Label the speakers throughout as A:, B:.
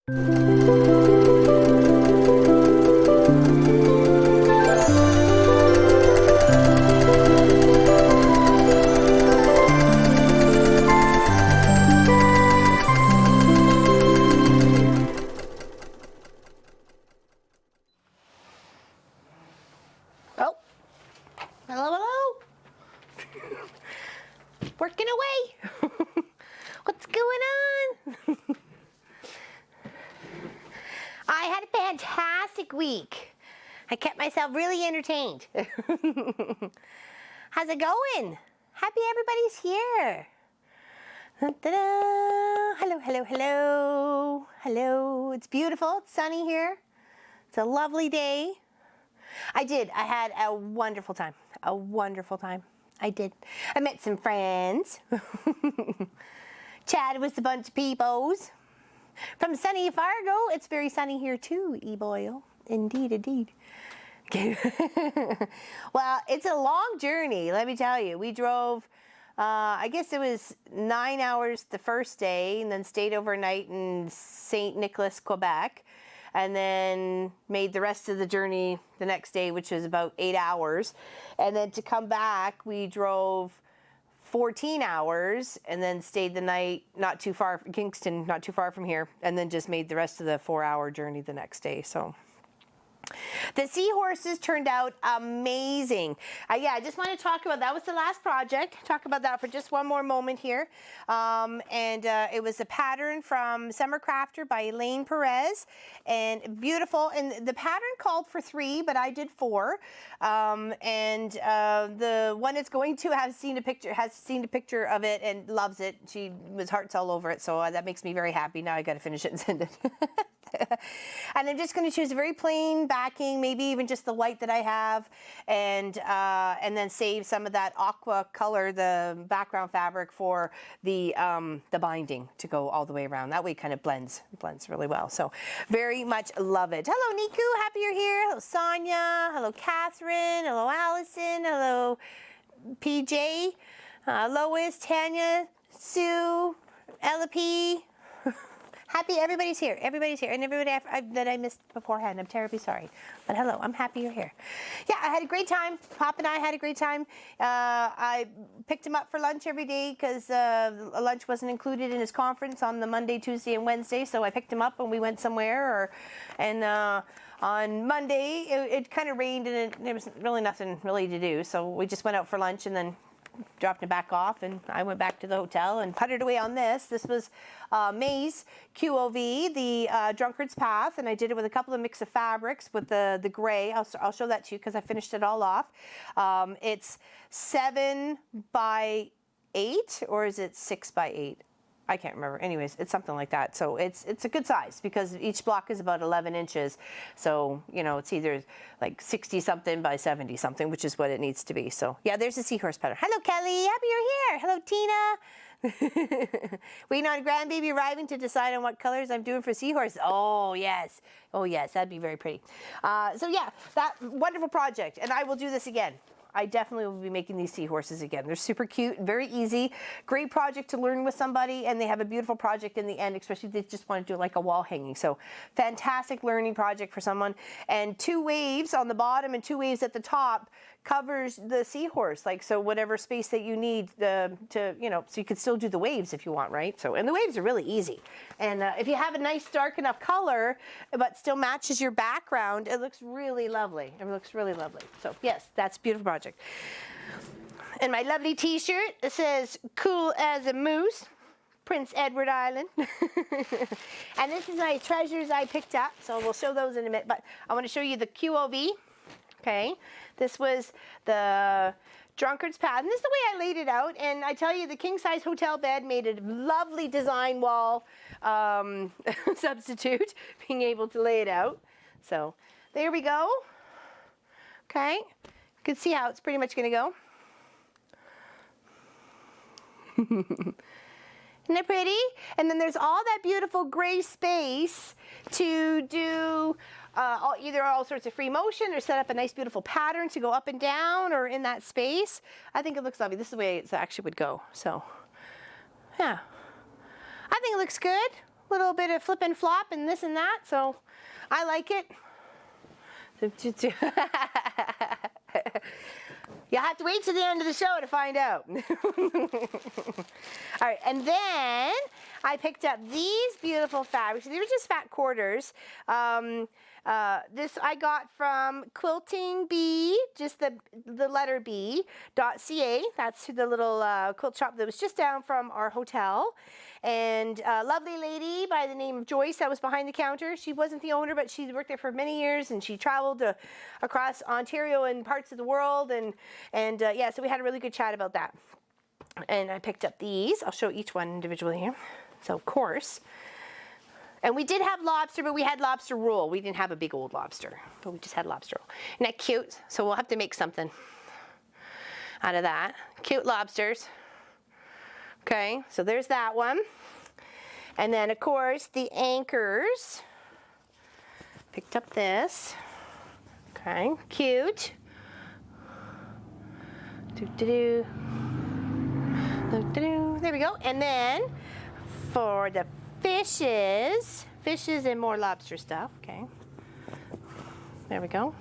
A: Oh, hello, hello. Working away. What's going on? I had a fantastic week. I kept myself really entertained. How's it going? Happy everybody's here. Da-da. Hello, hello, hello. Hello. It's beautiful. It's sunny here. It's a lovely day. I had a wonderful time. A wonderful time. I did. I met some friends. Chatted with a bunch of peoples. From sunny Fargo. It's very sunny here too, E-Boyle. Indeed, indeed. Okay. Well, it's a long journey, let me tell you. We drove, I guess it was 9 hours the first day, and then stayed overnight in St. Nicholas, Quebec, and then made the rest of the journey the next day, which was about 8 hours. And then to come back, we drove 14 hours and then stayed the night not too far from Kingston, not too far from here, and then just made the rest of the 4-hour journey the next day. So the seahorses turned out amazing. Yeah, I just want to talk about, that was the last project. Talk about that for just one more moment here. It was a pattern from Summer Crafter by Elaine Perez, and beautiful. And the pattern called for 3, but I did 4. The one that's going to has seen a picture of it and loves it. She was hearts all over it, so that makes me very happy. Now I got to finish it and send it. And I'm just going to choose a very plain backing, maybe even just the white that I have, and then save some of that aqua color, the background fabric, for the binding to go all the way around. That way it kind of blends really well. So very much love it. Hello Niku, happy you're here. Hello Sonia. Hello Catherine. Hello Allison. Hello PJ. Lois, Tanya, Sue, Ella P. Happy everybody's here. Everybody's here. And everybody that I missed beforehand, I'm terribly sorry. But hello, I'm happy you're here. Yeah, I had a great time. Pop and I had a great time. I picked him up for lunch every day because lunch wasn't included in his conference on the Monday, Tuesday, and Wednesday. So I picked him up and we went somewhere. On Monday, it kind of rained and there was really nothing really to do. So we just went out for lunch and then dropped him back off, and I went back to the hotel and puttered away on this. This was May's QOV, the Drunkard's Path, and I did it with a couple of mix of fabrics with the gray. I'll show that to you because I finished it all off. It's 7 by 8, or is it 6 by 8? I can't remember. Anyways, it's something like that. So it's a good size because each block is about 11 inches. So, you know, it's either like 60 something by 70 something, which is what it needs to be. So yeah, there's a seahorse pattern. Hello, Kelly. Happy you're here. Hello, Tina. Waiting on grandbaby arriving to decide on what colors I'm doing for seahorse. Oh, yes. Oh, yes. That'd be very pretty. So yeah, that wonderful project. And I will do this again. I definitely will be making these seahorses again. They're super cute, very easy, great project to learn with somebody, and they have a beautiful project in the end, especially if they just want to do like a wall hanging. So fantastic learning project for someone. And 2 waves on the bottom and 2 waves at the top covers the seahorse, like, so whatever space that you need to, you know, so you could still do the waves if you want, right? So, and the waves are really easy. And if you have a nice dark enough color, but still matches your background, it looks really lovely. It looks really lovely. So yes, that's a beautiful project. And my lovely t-shirt, it says, cool as a moose, Prince Edward Island. And this is my treasures I picked up, so we'll show those in a minute, but I want to show you the QOV. Okay, this was the Drunkard's Path, and this is the way I laid it out. And I tell you, the king-size hotel bed made a lovely design wall substitute, being able to lay it out. So there we go. Okay, you can see how it's pretty much going to go. Isn't that pretty? And then there's all that beautiful gray space to do either all sorts of free motion or set up a nice beautiful pattern to go up and down or in that space. I think it looks lovely. This is the way it actually would go. So yeah, I think it looks good. little bit of flip and flop and this and that, so I like it. You'll have to wait till the end of the show to find out. All right, and then I picked up these beautiful fabrics. These were just fat quarters. This I got from Quilting B, just the letter B, .ca. That's the little quilt shop that was just down from our hotel. And a lovely lady by the name of Joyce that was behind the counter. She wasn't the owner, but she worked there for many years, and she traveled across Ontario and parts of the world. And yeah, so we had a really good chat about that. And I picked up these. I'll show each one individually here. So of course. And we did have lobster, but we had lobster roll. We didn't have a big old lobster, but we just had lobster roll. Isn't that cute? So we'll have to make something out of that. Cute lobsters. Okay, so there's that one. And then, of course, the anchors. Picked up this. Okay, cute. There we go. And then for the fishes and more lobster stuff. Okay, there we go.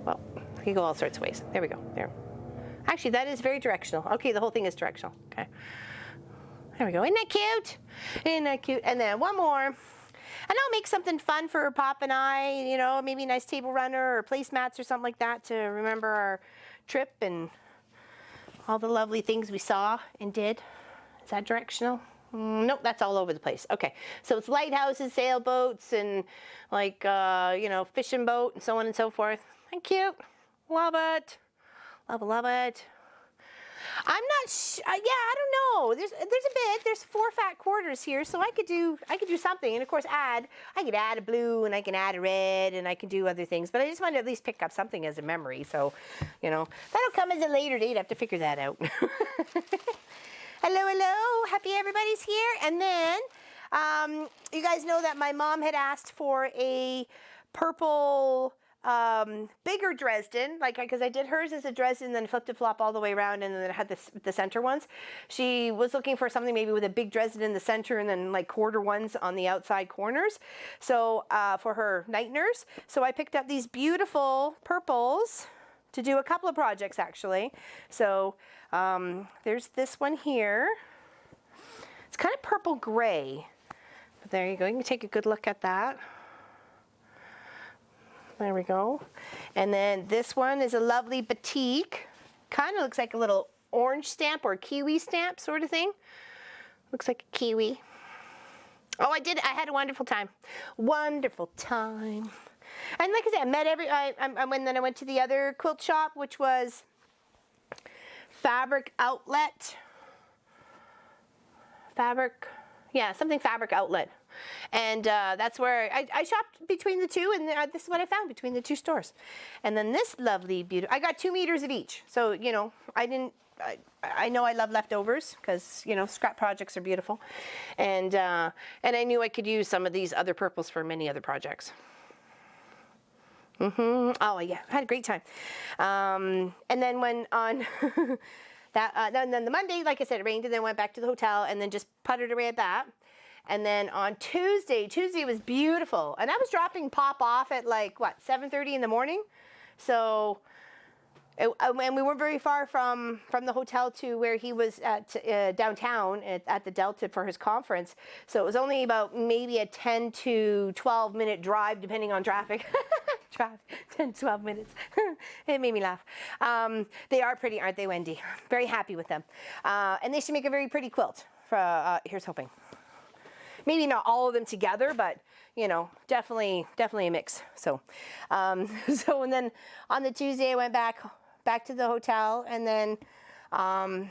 A: Well, you can go all sorts of ways. There we go. There. Actually, that is very directional. Okay, the whole thing is directional. Okay. There we go. Isn't that cute? Isn't that cute? And then one more. And I'll make something fun for Pop and I, you know, maybe a nice table runner or placemats or something like that to remember our trip and all the lovely things we saw and did. Is that directional? Nope, that's all over the place. Okay, so it's lighthouses, sailboats, and like, you know, fishing boat and so on and so forth. And cute. Love it. Love it. I'm not yeah, I don't know. There's a bit. There's 4 fat quarters here, so I could do something. And of course I could add a blue and I can add a red and I can do other things, but I just wanted to at least pick up something as a memory. So, you know, that'll come as a later date. I have to figure that out. Hello. Happy everybody's here. And then you guys know that my mom had asked for a purple bigger Dresden, like, because I did hers as a Dresden, then flipped it flop all the way around, and then it had the center ones. She was looking for something maybe with a big Dresden in the center and then like quarter ones on the outside corners. So for her night nurse, so I picked up these beautiful purples to do a couple of projects actually. So there's this one here. It's kind of purple gray, but there you go. You can take a good look at that. There we go. And then this one is a lovely batik. Kind of looks like a little orange stamp or kiwi stamp sort of thing. Looks like a kiwi. Oh, I had a wonderful time. Wonderful time. And like I said, I met then I went to the other quilt shop, which was Fabric Outlet. Something Fabric Outlet. And that's where I shopped between the two, and this is what I found between the two stores. And then this lovely, beautiful, I got 2 meters of each. So, you know, I know I love leftovers because, you know, scrap projects are beautiful. And I knew I could use some of these other purples for many other projects. Oh, yeah, I had a great time. And then when on... then the Monday, like I said, it rained, and then went back to the hotel and then just puttered away at that. And then on Tuesday was beautiful. And I was dropping Pop off at like, what, 7:30 in the morning? So, and we weren't very far from the hotel to where he was at downtown at the Delta for his conference. So it was only about maybe a 10 to 12 minute drive, depending on traffic. 10 to 12 minutes. It made me laugh. They are pretty, aren't they, Wendy? Very happy with them. And they should make a very pretty quilt. Here's hoping. Maybe not all of them together, but, you know, definitely a mix. So, and then on the Tuesday, I went back to the hotel, and then I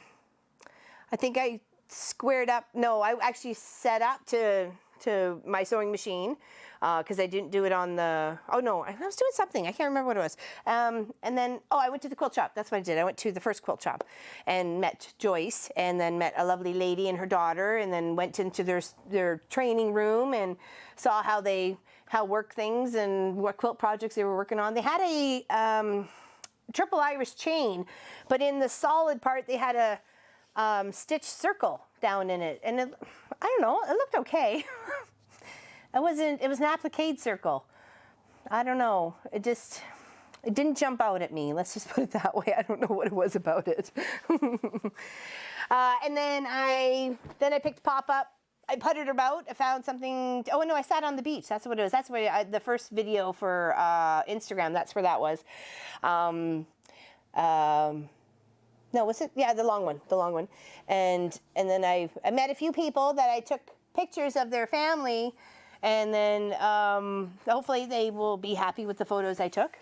A: think I squared up. No, I actually set up to my sewing machine because I didn't do it on the. Oh no, I was doing something. I can't remember what it was. And then I went to the quilt shop. That's what I did. I went to the first quilt shop and met Joyce, and then met a lovely lady and her daughter, and then went into their training room and saw how work things and what quilt projects they were working on. They had a triple Irish chain, but in the solid part they had a stitched circle down in it, and I don't know, it looked okay. it was an applique circle. I don't know. It didn't jump out at me. Let's just put it that way. I don't know what it was about it. And then I picked Pop up. I puttered about. I found something. Oh no, I sat on the beach. That's what it was. That's where the first video for Instagram. That's where that was. No, was it? Yeah, the long one. And then I met a few people that I took pictures of their family, and then hopefully they will be happy with the photos I took.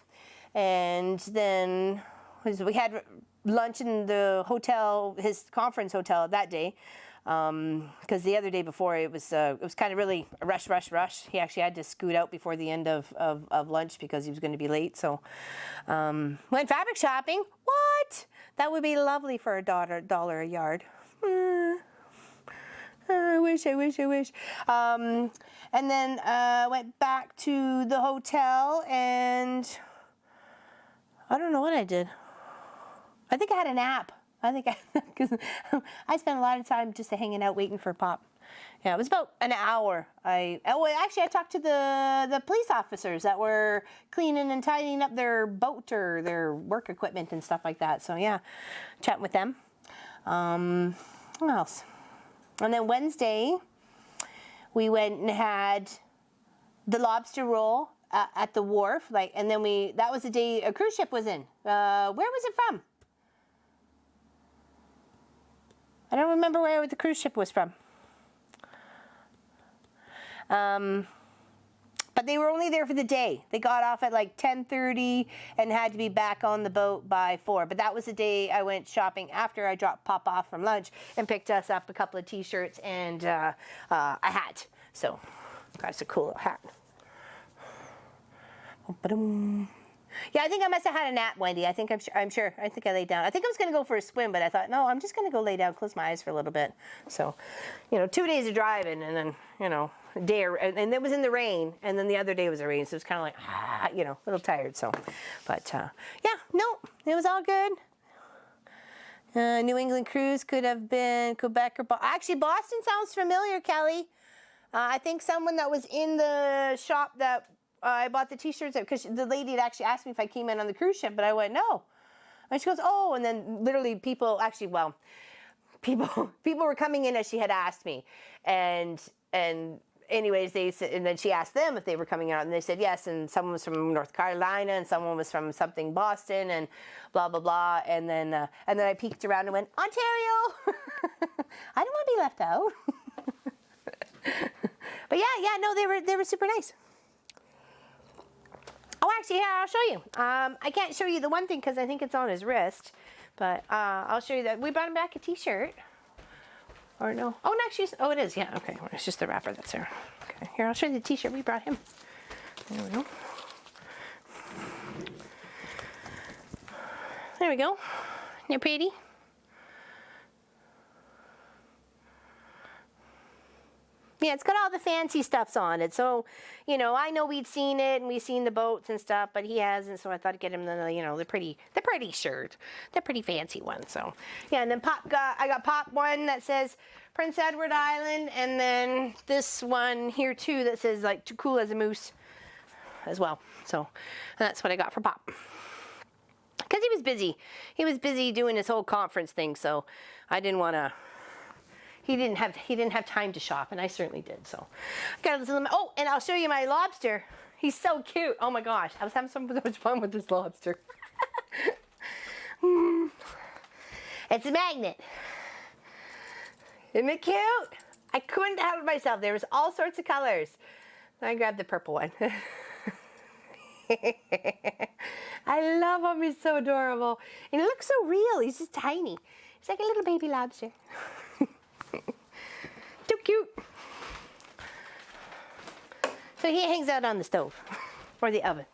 A: And then we had lunch in the hotel, his conference hotel that day, because the other day before it was kind of really a rush. He actually had to scoot out before the end of lunch because he was going to be late. So went fabric shopping. What? That would be lovely for $1 a yard. I wish. And then went back to the hotel, and I don't know what I did. I think I had a nap. Because I spent a lot of time just hanging out waiting for Pop. Yeah, it was about an hour. I talked to the police officers that were cleaning and tidying up their boat or their work equipment and stuff like that. So yeah, chatting with them. What else? And then Wednesday, we went and had the lobster roll at the wharf. And then that was the day a cruise ship was in. Where was it from? I don't remember where the cruise ship was from. But they were only there for the day. They got off at like 10:30 and had to be back on the boat by 4. But that was the day I went shopping after I dropped Pop off from lunch and picked us up a couple of t-shirts and a hat. So got us a cool little hat. Yeah, I think I must have had a nap, Wendy. I'm sure. I think I laid down. I think I was going to go for a swim, but I thought, no, I'm just going to go lay down, close my eyes for a little bit. So, 2 days of driving, and then, a day, and it was in the rain, and then the other day was the rain, so it was kind of like, a little tired. So, but yeah, no, it was all good. New England cruise could have been Quebec or actually Boston sounds familiar, Kelly. I think someone that was in the shop that I bought the t-shirts because the lady had actually asked me if I came in on the cruise ship, but I went, no. And she goes, oh, and then literally people were coming in as she had asked me. And anyways, they said, and then she asked them if they were coming out, and they said yes, and someone was from North Carolina, and someone was from something Boston, and blah, blah, blah. And then I peeked around and went, Ontario! I don't want to be left out. But yeah, no, they were super nice. Oh, actually, yeah, I'll show you. I can't show you the one thing because I think it's on his wrist, but I'll show you that. We brought him back a t-shirt. Or no. Oh, no, actually, oh, it is. Yeah, okay. Well, it's just the wrapper that's there. Okay, here, I'll show you the t-shirt we brought him. There we go. There we go. They're pretty. Yeah, it's got all the fancy stuffs on it. So, I know we'd seen it and we've seen the boats and stuff, but he hasn't. So I thought I'd get him the pretty shirt, the pretty fancy one. So yeah, and then I got Pop one that says Prince Edward Island, and then this one here too that says like too cool as a moose as well. So that's what I got for Pop. Because he was busy. He was busy doing his whole conference thing, so I didn't want to. He didn't have time to shop, and I certainly did. So, got this little. Oh, and I'll show you my lobster. He's so cute. Oh my gosh, I was having so much fun with this lobster. It's a magnet. Isn't it cute? I couldn't help myself. There was all sorts of colors. I grabbed the purple one. I love him. He's so adorable, and he looks so real. He's just tiny. He's like a little baby lobster. Too cute. So he hangs out on the stove or the oven.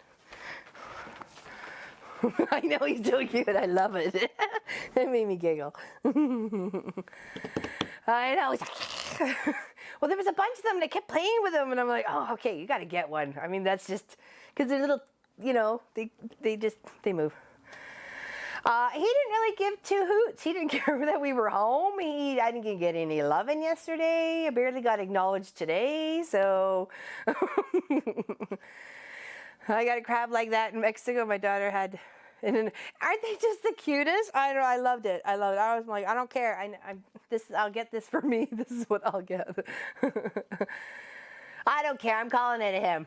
A: I know, he's so cute. I love it. That made me giggle. I know. Well, there was a bunch of them and I kept playing with them, and I'm like, oh, okay, you got to get one. I mean, that's just because they're little, they move. He didn't really give two hoots. He didn't care that we were home. I didn't get any loving yesterday. I barely got acknowledged today, so I got a crab like that in Mexico. My daughter had, and then, aren't they just the cutest? I know. I loved it. I loved it. I was like, I don't care. I'll get this for me. This is what I'll get. I don't care. I'm calling it a him.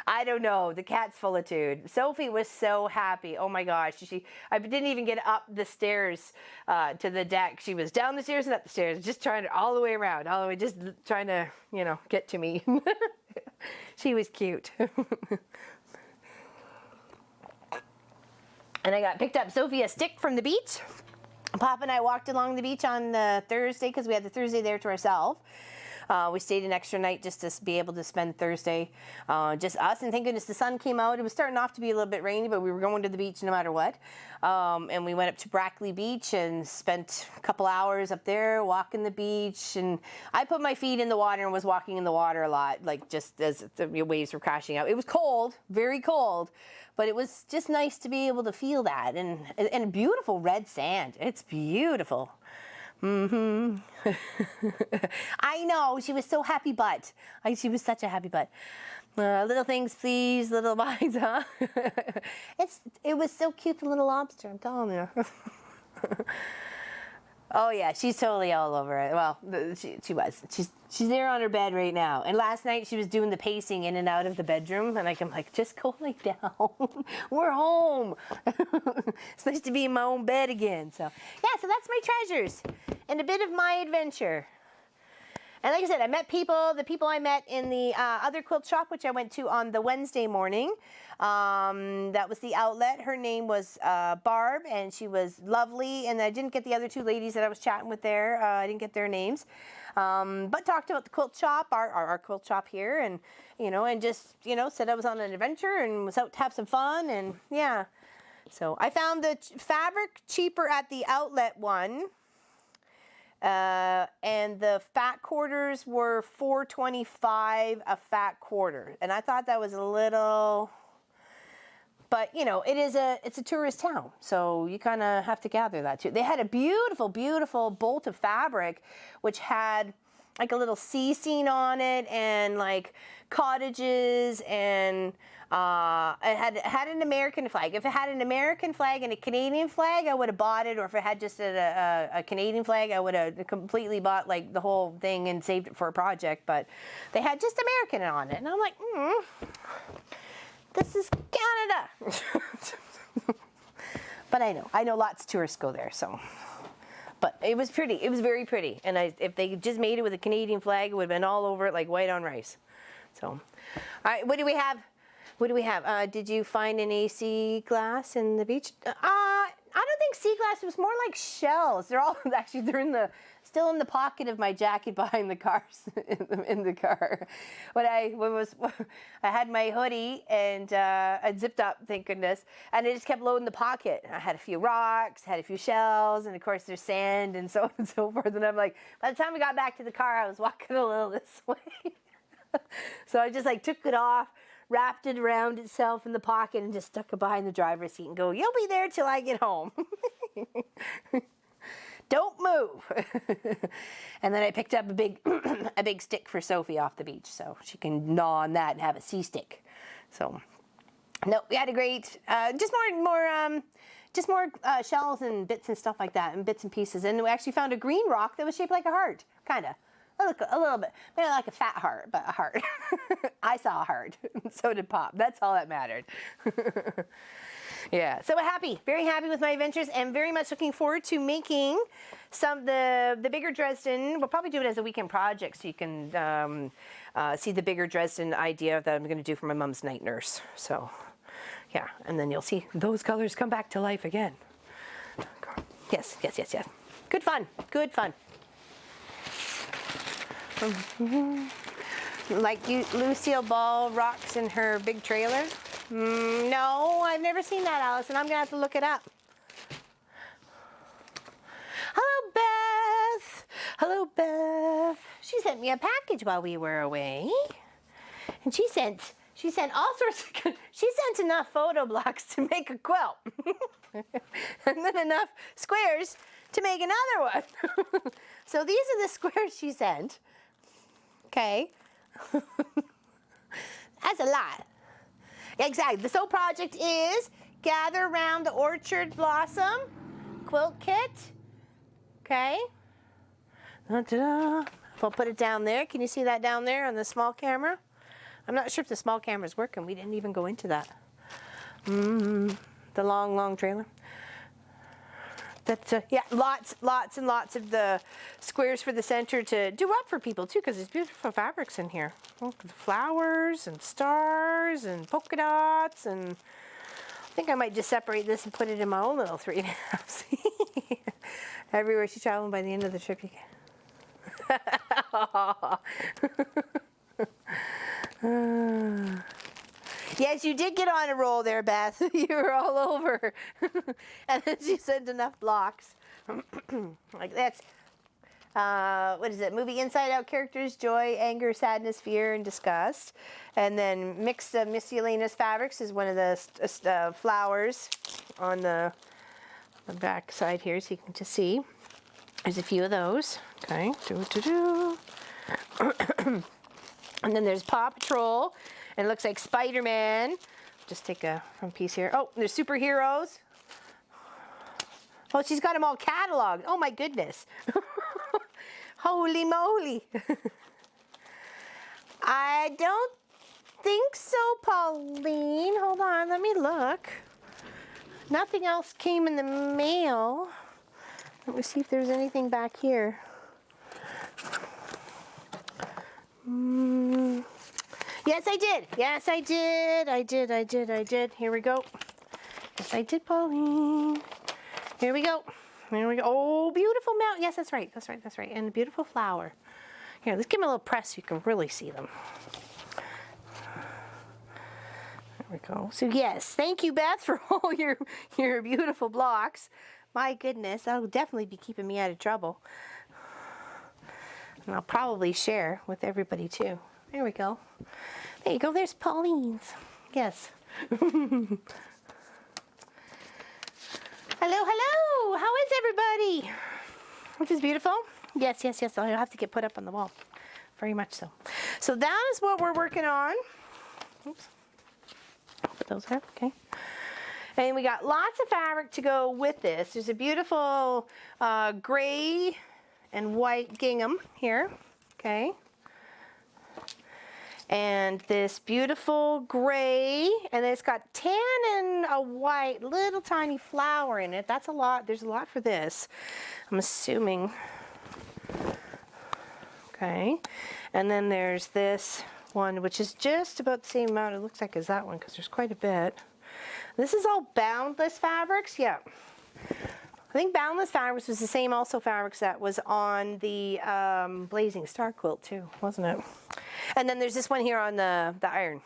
A: I don't know. The cat's full of tude. Sophie was so happy. Oh my gosh. I didn't even get up the stairs to the deck. She was down the stairs and up the stairs, just trying to all the way around, all the way, just trying to, get to me. She was cute. And I picked up Sophie a stick from the beach. Pop and I walked along the beach on Thursday because we had the Thursday there to ourselves. We stayed an extra night just to be able to spend Thursday, just us. And thank goodness the sun came out. It was starting off to be a little bit rainy, but we were going to the beach no matter what. And we went up to Brackley Beach and spent a couple hours up there walking the beach. And I put my feet in the water and was walking in the water a lot, like just as the waves were crashing out. It was cold, very cold, but it was just nice to be able to feel that. And beautiful red sand. It's beautiful. Mm-hmm. I know, she was so happy butt. She was such a happy butt. Little things, please, little bites, huh? It was so cute, the little lobster, I'm telling you. Oh yeah, she's totally all over it. Well, she was. She's there on her bed right now. And last night she was doing the pacing in and out of the bedroom, and I'm like, just go lay down. We're home. It's nice to be in my own bed again. So yeah, so that's my treasures and a bit of my adventure. And like I said, I met people, the people I met in the other quilt shop, which I went to on the Wednesday morning. That was the outlet. Her name was Barb, and she was lovely. And I didn't get the other two ladies that I was chatting with there. I didn't get their names. But talked about the quilt shop, our quilt shop here, and, and just, said I was on an adventure and was out to have some fun. And yeah, so I found the fabric cheaper at the outlet one. And the fat quarters were $4.25 a fat quarter, and I thought that was a little, but it's a tourist town, so you kind of have to gather that too. They had a beautiful, beautiful bolt of fabric, which had like a little sea scene on it, and like cottages, and it had an American flag. If it had an American flag and a Canadian flag, I would have bought it. Or if it had just a Canadian flag, I would have completely bought like the whole thing and saved it for a project. But they had just American on it, and I'm like, this is Canada. But I know lots of tourists go there, so. But it was pretty. It was very pretty. And if they just made it with a Canadian flag, it would have been all over it like white on rice. So, all right, what do we have? What do we have? Did you find any sea glass in the beach? I don't think sea glass. It was more like shells. They're all still in the pocket of my jacket behind the cars in the car. I had my hoodie and I zipped up, thank goodness, and I just kept loading the pocket. I had a few rocks, had a few shells, and of course there's sand and so on and so forth. And I'm like, by the time we got back to the car, I was walking a little this way. So I just like took it off, wrapped it around itself in the pocket, and just stuck it behind the driver's seat and go, you'll be there till I get home. Don't move. And then I picked up a big stick for Sophie off the beach, so she can gnaw on that and have a sea stick. So, no, we had a great, just more shells and bits and stuff like that, and bits and pieces. And we actually found a green rock that was shaped like a heart, kind of. A little bit, maybe like a fat heart, but a heart. I saw a heart. So did Pop. That's all that mattered. Yeah, so very happy with my adventures, and very much looking forward to making the bigger Dresden. We'll probably do it as a weekend project, so you can see the bigger Dresden idea that I'm going to do for my mom's night nurse. So, yeah, and then you'll see those colors come back to life again. Yes. Good fun. Like Lucille Ball rocks in her big trailer. No, I've never seen that, Allison. I'm gonna have to look it up. Hello, Beth. She sent me a package while we were away, and she sent all sorts of sent enough photo blocks to make a quilt. And then enough squares to make another one. So these are the squares she sent. Okay. That's a lot. Exactly. The whole project is Gather Around the Orchard Blossom Quilt Kit. Okay. Ta-da. If I'll put it down there, can you see that down there on the small camera? I'm not sure if the small camera's working. We didn't even go into that. The long, long trailer. That's yeah, lots and lots of the squares for the center to do up for people too, because there's beautiful fabrics in here. Look at the flowers and stars and polka dots, and I think I might just separate this and put it in my own little 3.5. Everywhere she's traveling by the end of the trip, you can. Yes, you did get on a roll there, Beth. You were all over. And then she sent enough blocks. Like that's, what is it? Movie Inside Out characters, joy, anger, sadness, fear, and disgust. And then mixed miscellaneous fabrics is one of the flowers on the back side here, so you can just see. There's a few of those. Okay. And then there's Paw Patrol. And it looks like Spider-Man. Just take a front piece here. Oh, there's superheroes. Oh, she's got them all cataloged. Oh my goodness. Holy moly. I don't think so, Pauline. Hold on, let me look. Nothing else came in the mail. Let me see if there's anything back here. Yes, I did. Yes, I did. I did. Here we go. Yes, I did, Pauline. Here we go. Here we go. Oh, beautiful mount. Yes, that's right. That's right. And a beautiful flower. Here, let's give them a little press so you can really see them. There we go. So yes, thank you, Beth, for all your beautiful blocks. My goodness, that'll definitely be keeping me out of trouble. And I'll probably share with everybody too. There we go. There you go. There's Pauline's. Yes. Hello, hello. How is everybody? This is beautiful. Yes. I'll have to get put up on the wall. Very much so. So that is what we're working on. Oops. Put those there. Okay. And we got lots of fabric to go with this. There's a beautiful gray and white gingham here. Okay. And this beautiful gray, and it's got tan and a white little tiny flower in it. That's a lot. There's a lot for this, I'm assuming. Okay. And then there's this one, which is just about the same amount, it looks like, as that one, because there's quite a bit. This is all boundless fabrics. Yeah. I think Boundless Fabrics was the same also fabrics that was on the Blazing Star quilt too, wasn't it? And then there's this one here on the iron.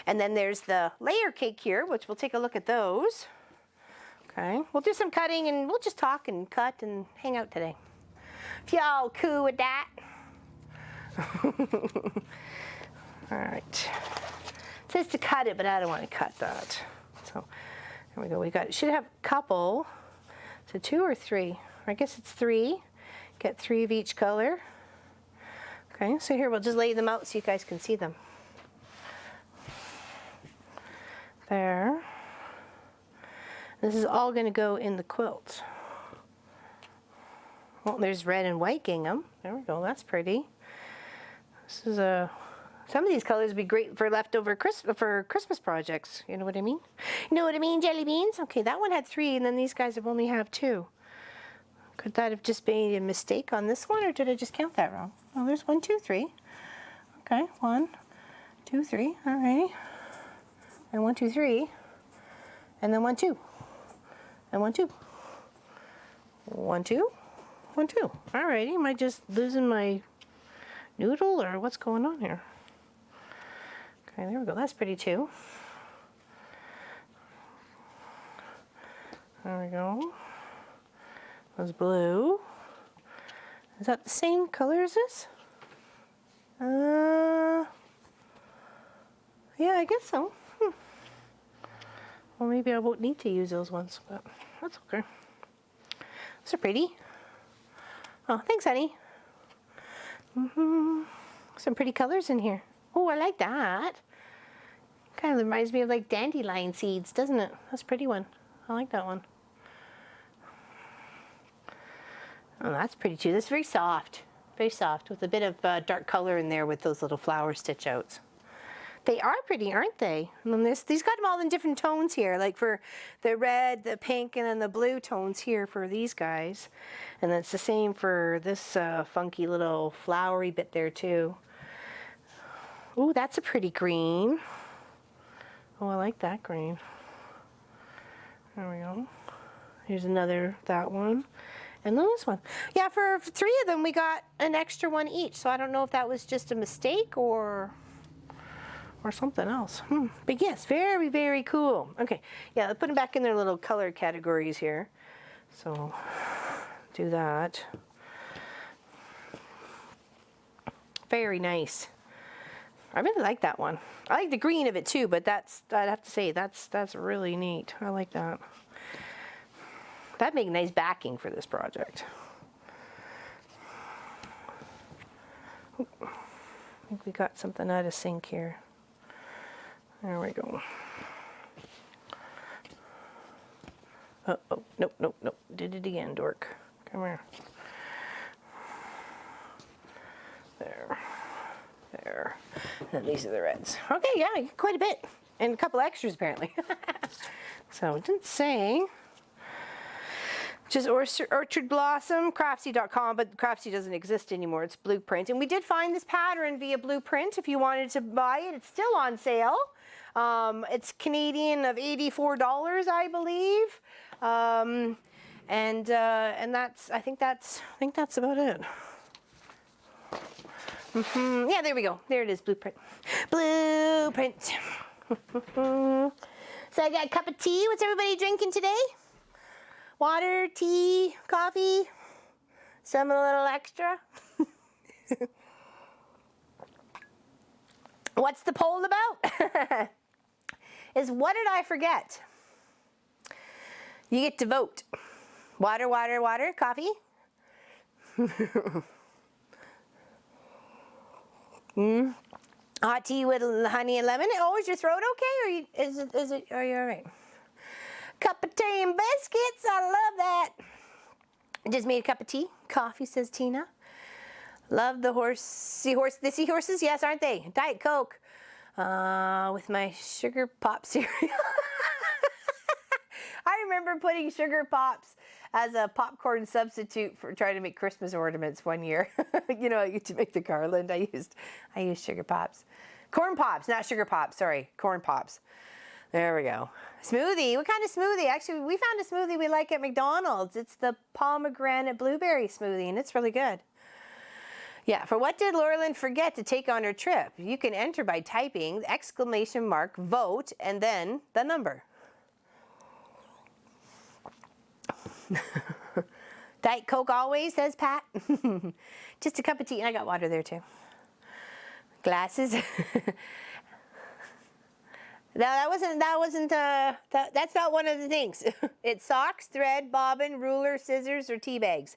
A: And then there's the layer cake here, which we'll take a look at those. Okay, we'll do some cutting and we'll just talk and cut and hang out today. If y'all cool with that. All right. It says to cut it, but I don't want to cut that. So there we go. We got it. Should have a couple. So 2 or 3? I guess it's 3. Get 3 of each color. Okay, so here we'll just lay them out so you guys can see them. There. This is all going to go in the quilt. Well, there's red and white gingham. There we go. That's pretty. This is a. Some of these colors would be great for leftover Christmas projects. You know what I mean? You know what I mean, jelly beans? Okay, that one had 3, and then these guys have only have 2. Could that have just been a mistake on this one, or did I just count that wrong? Oh, there's 1, 2, 3. Okay, 1, 2, 3. All right. And 1, 2, 3. And then 1, 2. And 1, 2. 1, 2. 1, 2. All righty. Am I just losing my noodle, or what's going on here? Okay, there we go. That's pretty too. There we go. That's blue. Is that the same color as this? Yeah, I guess so. Well, maybe I won't need to use those ones, but that's okay. Those are pretty. Oh, thanks, honey. Some pretty colors in here. Oh, I like that. Kind of reminds me of like dandelion seeds, doesn't it? That's a pretty one. I like that one. Oh, that's pretty too. That's very soft with a bit of dark color in there with those little flower stitch outs. They are pretty, aren't they? And then these got them all in different tones here, like for the red, the pink, and then the blue tones here for these guys. And that's the same for this funky little flowery bit there too. Ooh, that's a pretty green. Oh, I like that green. There we go. Here's another, that one. And then this one. Yeah, for 3 of them, we got an extra one each. So I don't know if that was just a mistake or something else. But yes, very, very cool. Okay, yeah, I'll put them back in their little color categories here. So do that. Very nice. I really like that one. I like the green of it too, but I'd have to say, that's really neat. I like that. That'd make nice backing for this project. I think we got something out of sync here. There we go. Oh, nope. Did it again, dork. Come here. There. And these are the reds. Okay, yeah, quite a bit. And a couple extras, apparently. So it didn't say. Just Orchard Blossom, craftsy.com, but Craftsy doesn't exist anymore. It's Blueprint. And we did find this pattern via Blueprint. If you wanted to buy it, it's still on sale. It's Canadian of $84, I believe. And I think that's about it. Yeah, there we go. There it is, Blueprint. Blueprint. So I got a cup of tea. What's everybody drinking today? Water, tea, coffee, some a little extra. What's the poll about? Is what did I forget? You get to vote. Water, coffee. Hot tea with honey and lemon. Oh, is your throat okay, or are you all right? Cup of tea and biscuits. I love that. I just made a cup of tea. Coffee, says Tina. Love the seahorses. Yes, aren't they? Diet Coke with my sugar pop cereal. I remember putting sugar pops as a popcorn substitute for trying to make Christmas ornaments one year. You know, to make the garland, I used sugar pops. Corn pops, not sugar pops. Sorry, corn pops. There we go. Smoothie. What kind of smoothie? Actually, we found a smoothie we like at McDonald's. It's the pomegranate blueberry smoothie, and it's really good. Yeah, for what did Laurelyn forget to take on her trip? You can enter by typing !vote and then the number. Diet Coke always, says Pat. Just a cup of tea, and I got water there too. Glasses. No, that's not one of the things. It's socks, thread, bobbin, ruler, scissors, or tea bags.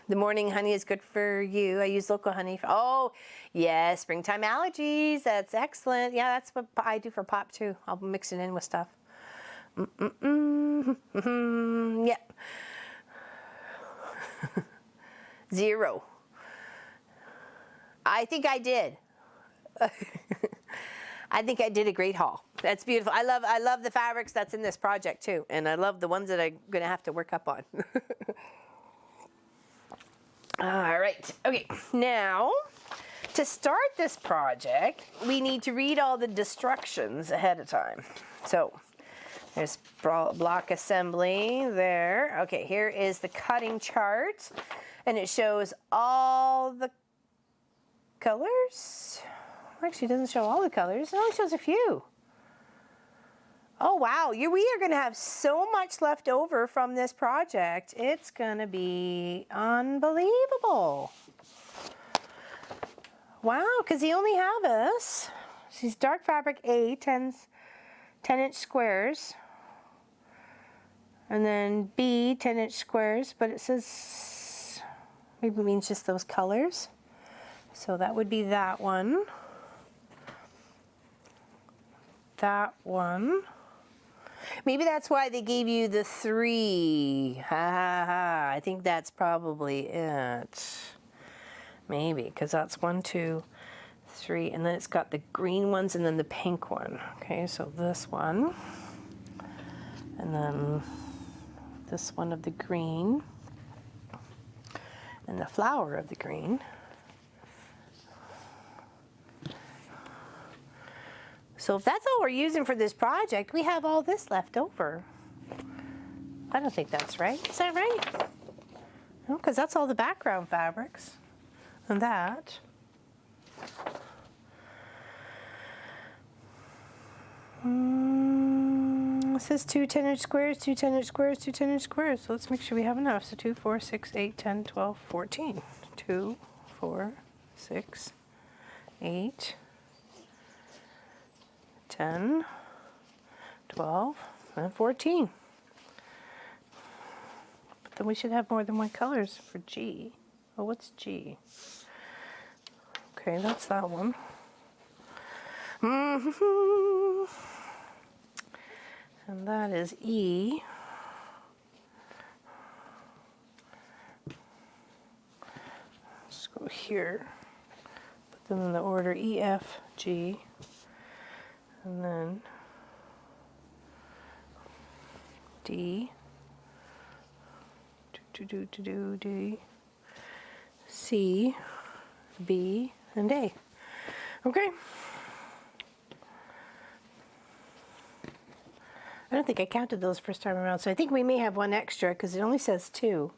A: The morning honey is good for you. I use local honey. Oh, yes, springtime allergies. That's excellent. Yeah, that's what I do for pop too. I'll mix it in with stuff. Yep. 0. I think I did. I think I did a great haul. That's beautiful. I love the fabrics that's in this project too, and I love the ones that I'm gonna have to work up on. All right. Okay. Now, to start this project, we need to read all the instructions ahead of time. So, there's block assembly there. Okay. Here is the cutting chart, and it shows all the colors. Actually, it doesn't show all the colors. It only shows a few. Oh, wow. We are going to have so much left over from this project. It's going to be unbelievable. Wow, because they only have us these dark fabric A, 10-inch squares. And then B, 10-inch squares, but it says, maybe it means just those colors. So that would be that one. That one. Maybe that's why they gave you the 3. Ha ha ha. I think that's probably it. Maybe, because that's 1, 2, 3, and then it's got the green ones and then the pink one. Okay, so this one, and then this one of the green, and the flower of the green. So if that's all we're using for this project, we have all this left over. I don't think that's right. Is that right? No, because that's all the background fabrics. And that. It says 2 10-inch squares, 2 10-inch squares, 2 10-inch squares. So let's make sure we have enough. So 2, 4, 6, 8, 10, 12, 14. 2, 4, 6, 8, 10, 12, and 14. But then we should have more than one colors for G. Oh, what's G? Okay, that's that one. And that is E. Let's go here. Put them in the order E, F, G. And then D. D. C, B, and A. Okay. I don't think I counted those first time around, so I think we may have one extra because it only says 2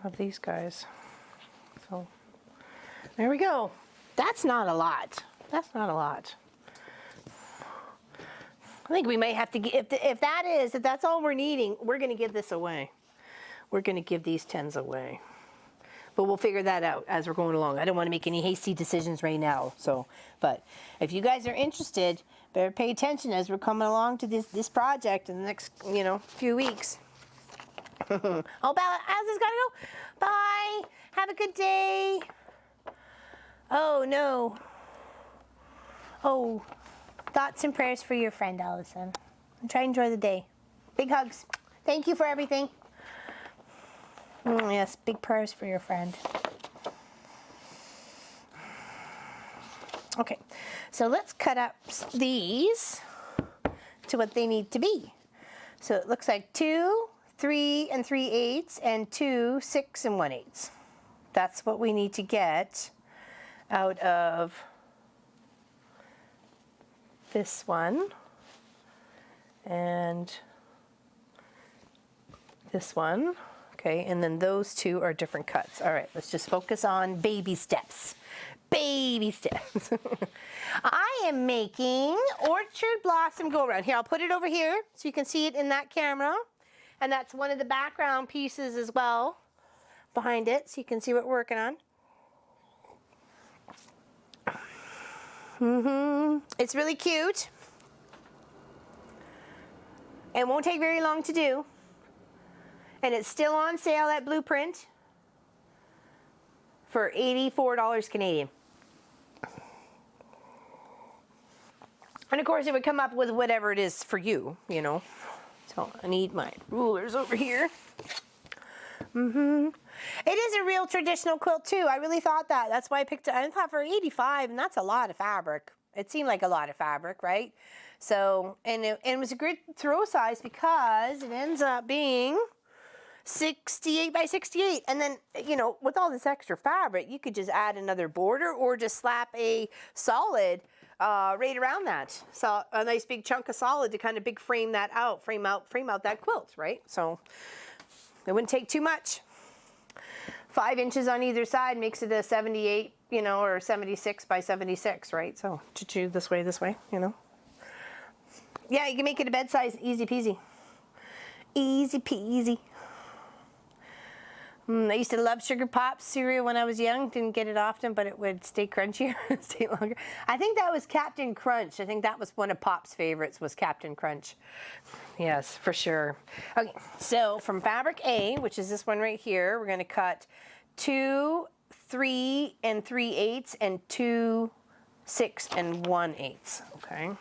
A: of these guys. So there we go. That's not a lot. That's not a lot. I think we may have to give, if that's all we're needing, we're going to give this away. We're going to give these 10s away. But we'll figure that out as we're going along. I don't want to make any hasty decisions right now. So, but if you guys are interested, better pay attention as we're coming along to this project in the next, few weeks. Oh, Bella, how's this gotta go? Bye. Have a good day. Oh, no. Oh, thoughts and prayers for your friend, Allison. And try and enjoy the day. Big hugs. Thank you for everything. Yes, big prayers for your friend. Okay, so let's cut up these to what they need to be. So it looks like 2, 3 and 3/8 and 2, 6 and 1/8. That's what we need to get out of this one and this one. Okay, and then those 2 are different cuts. All right, let's just focus on baby steps. Baby steps. I am making Orchard Blossom Go Around. Here, I'll put it over here so you can see it in that camera. And that's one of the background pieces as well behind it, so you can see what we're working on. It's really cute. It won't take very long to do. And it's still on sale at Blueprint for $84 Canadian. And of course it would come up with whatever it is for you, So I need my rulers over here. It is a real traditional quilt too. I really thought that. That's why I picked it. I thought for 85, and that's a lot of fabric. It seemed like a lot of fabric, right? So, and it was a good throw size because it ends up being 68 by 68. And then, with all this extra fabric, you could just add another border or just slap a solid right around that. So a nice big chunk of solid to kind of big frame that out, frame out that quilt, right? So it wouldn't take too much. 5 inches on either side makes it a 78, or 76 by 76, right? So this way, Yeah, you can make it a bed size, easy peasy. Easy peasy. I used to love Sugar Pops cereal when I was young. Didn't get it often, but it would stay crunchier, stay longer. I think that was Captain Crunch. I think that was one of Pop's favorites, was Captain Crunch. Yes, for sure. Okay, so from fabric A, which is this one right here, we're going to cut 2 3 3/8 and 2 6 1/8. Okay,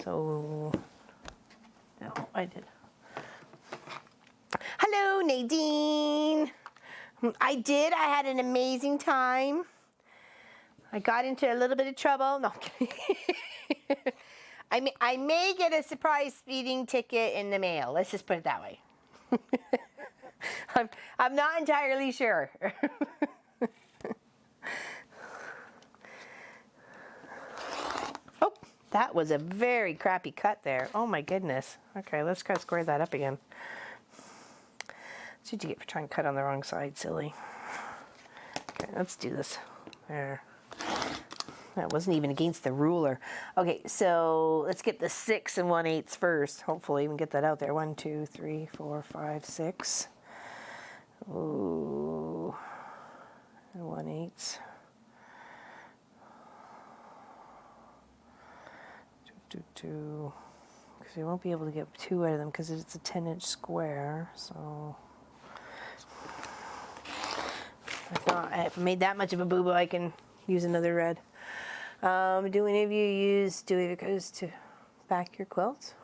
A: so no, I did. Hello, Nadine. I had an amazing time. I got into a little bit of trouble. No, I'm kidding. I may get a surprise speeding ticket in the mail. Let's just put it that way. I'm not entirely sure. Oh, that was a very crappy cut there. Oh my goodness. Okay, let's try to square that up again. That's what you get for trying to cut on the wrong side, silly. Okay, let's do this. There. That wasn't even against the ruler. Okay, so let's get the 6 1/8 first. Hopefully we can get that out there. 1 2 3 4 5 6. Ooh. And 1/8. 2 2. Because we won't be able to get 2 out of them because it's a 10-inch square. So if I made that much of a boo-boo, I can use another red. Do any of you use do-it-goes to back your quilts?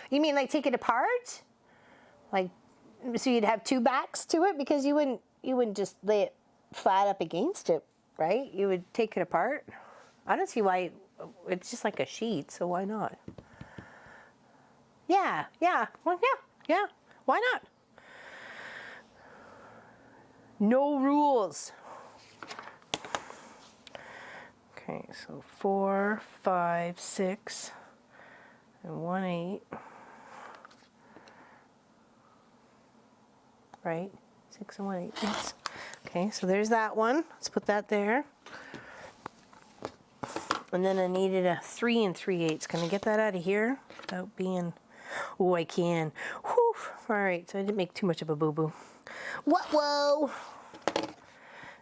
A: You mean like take it apart? Like, so you'd have 2 backs to it? Because you wouldn't just lay it flat up against it, right? You would take it apart. I don't see why. It's just like a sheet, so why not? Yeah. Well, yeah. Why not? No rules. Okay, so 4 5 6 and 1/8. Right? 6 and 1/8. Yes. Okay, so there's that one. Let's put that there. And then I needed a 3 3/8. Can I get that out of here without being... Oh, I can. Whew. All right, so I didn't make too much of a boo-boo. Whoa!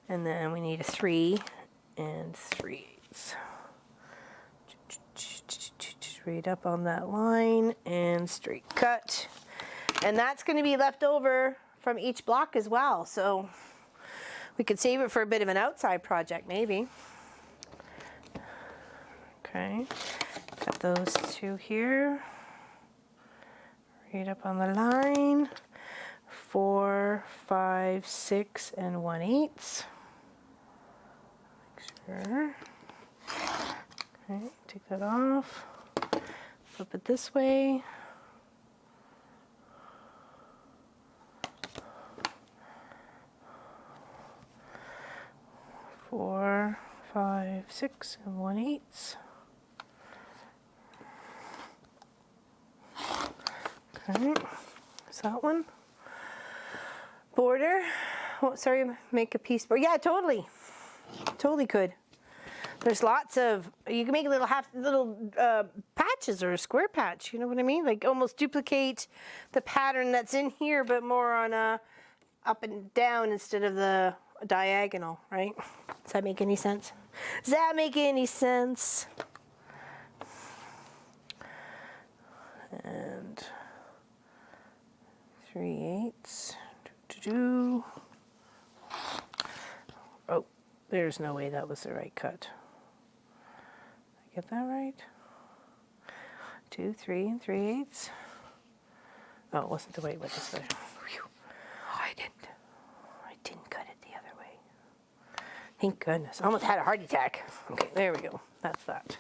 A: And then we need a 3 3/8. Straight up on that line and straight cut. And that's going to be left over from each block as well. So we could save it for a bit of an outside project maybe. Okay, cut those 2 here. Right up on the line. 4 5 6 and 1/8. Make sure. Okay, take that off. Flip it this way. 4 5 6 and 1/8. Okay, is that one? Border. Oh, sorry, make a piece. Yeah, totally could. There's lots of, you can make little patches or a square patch, you know what I mean? Like almost duplicate the pattern that's in here, but more on a up and down instead of the diagonal, right? Does that make any sense? Does that make any sense? And 3/8. Oh, there's no way that was the right cut. Did I get that right? 2 3 3/8. Oh, it wasn't the way it went this way. Whew. Oh, I didn't cut it the other way. Thank goodness. I almost had a heart attack. Okay, there we go. That's that.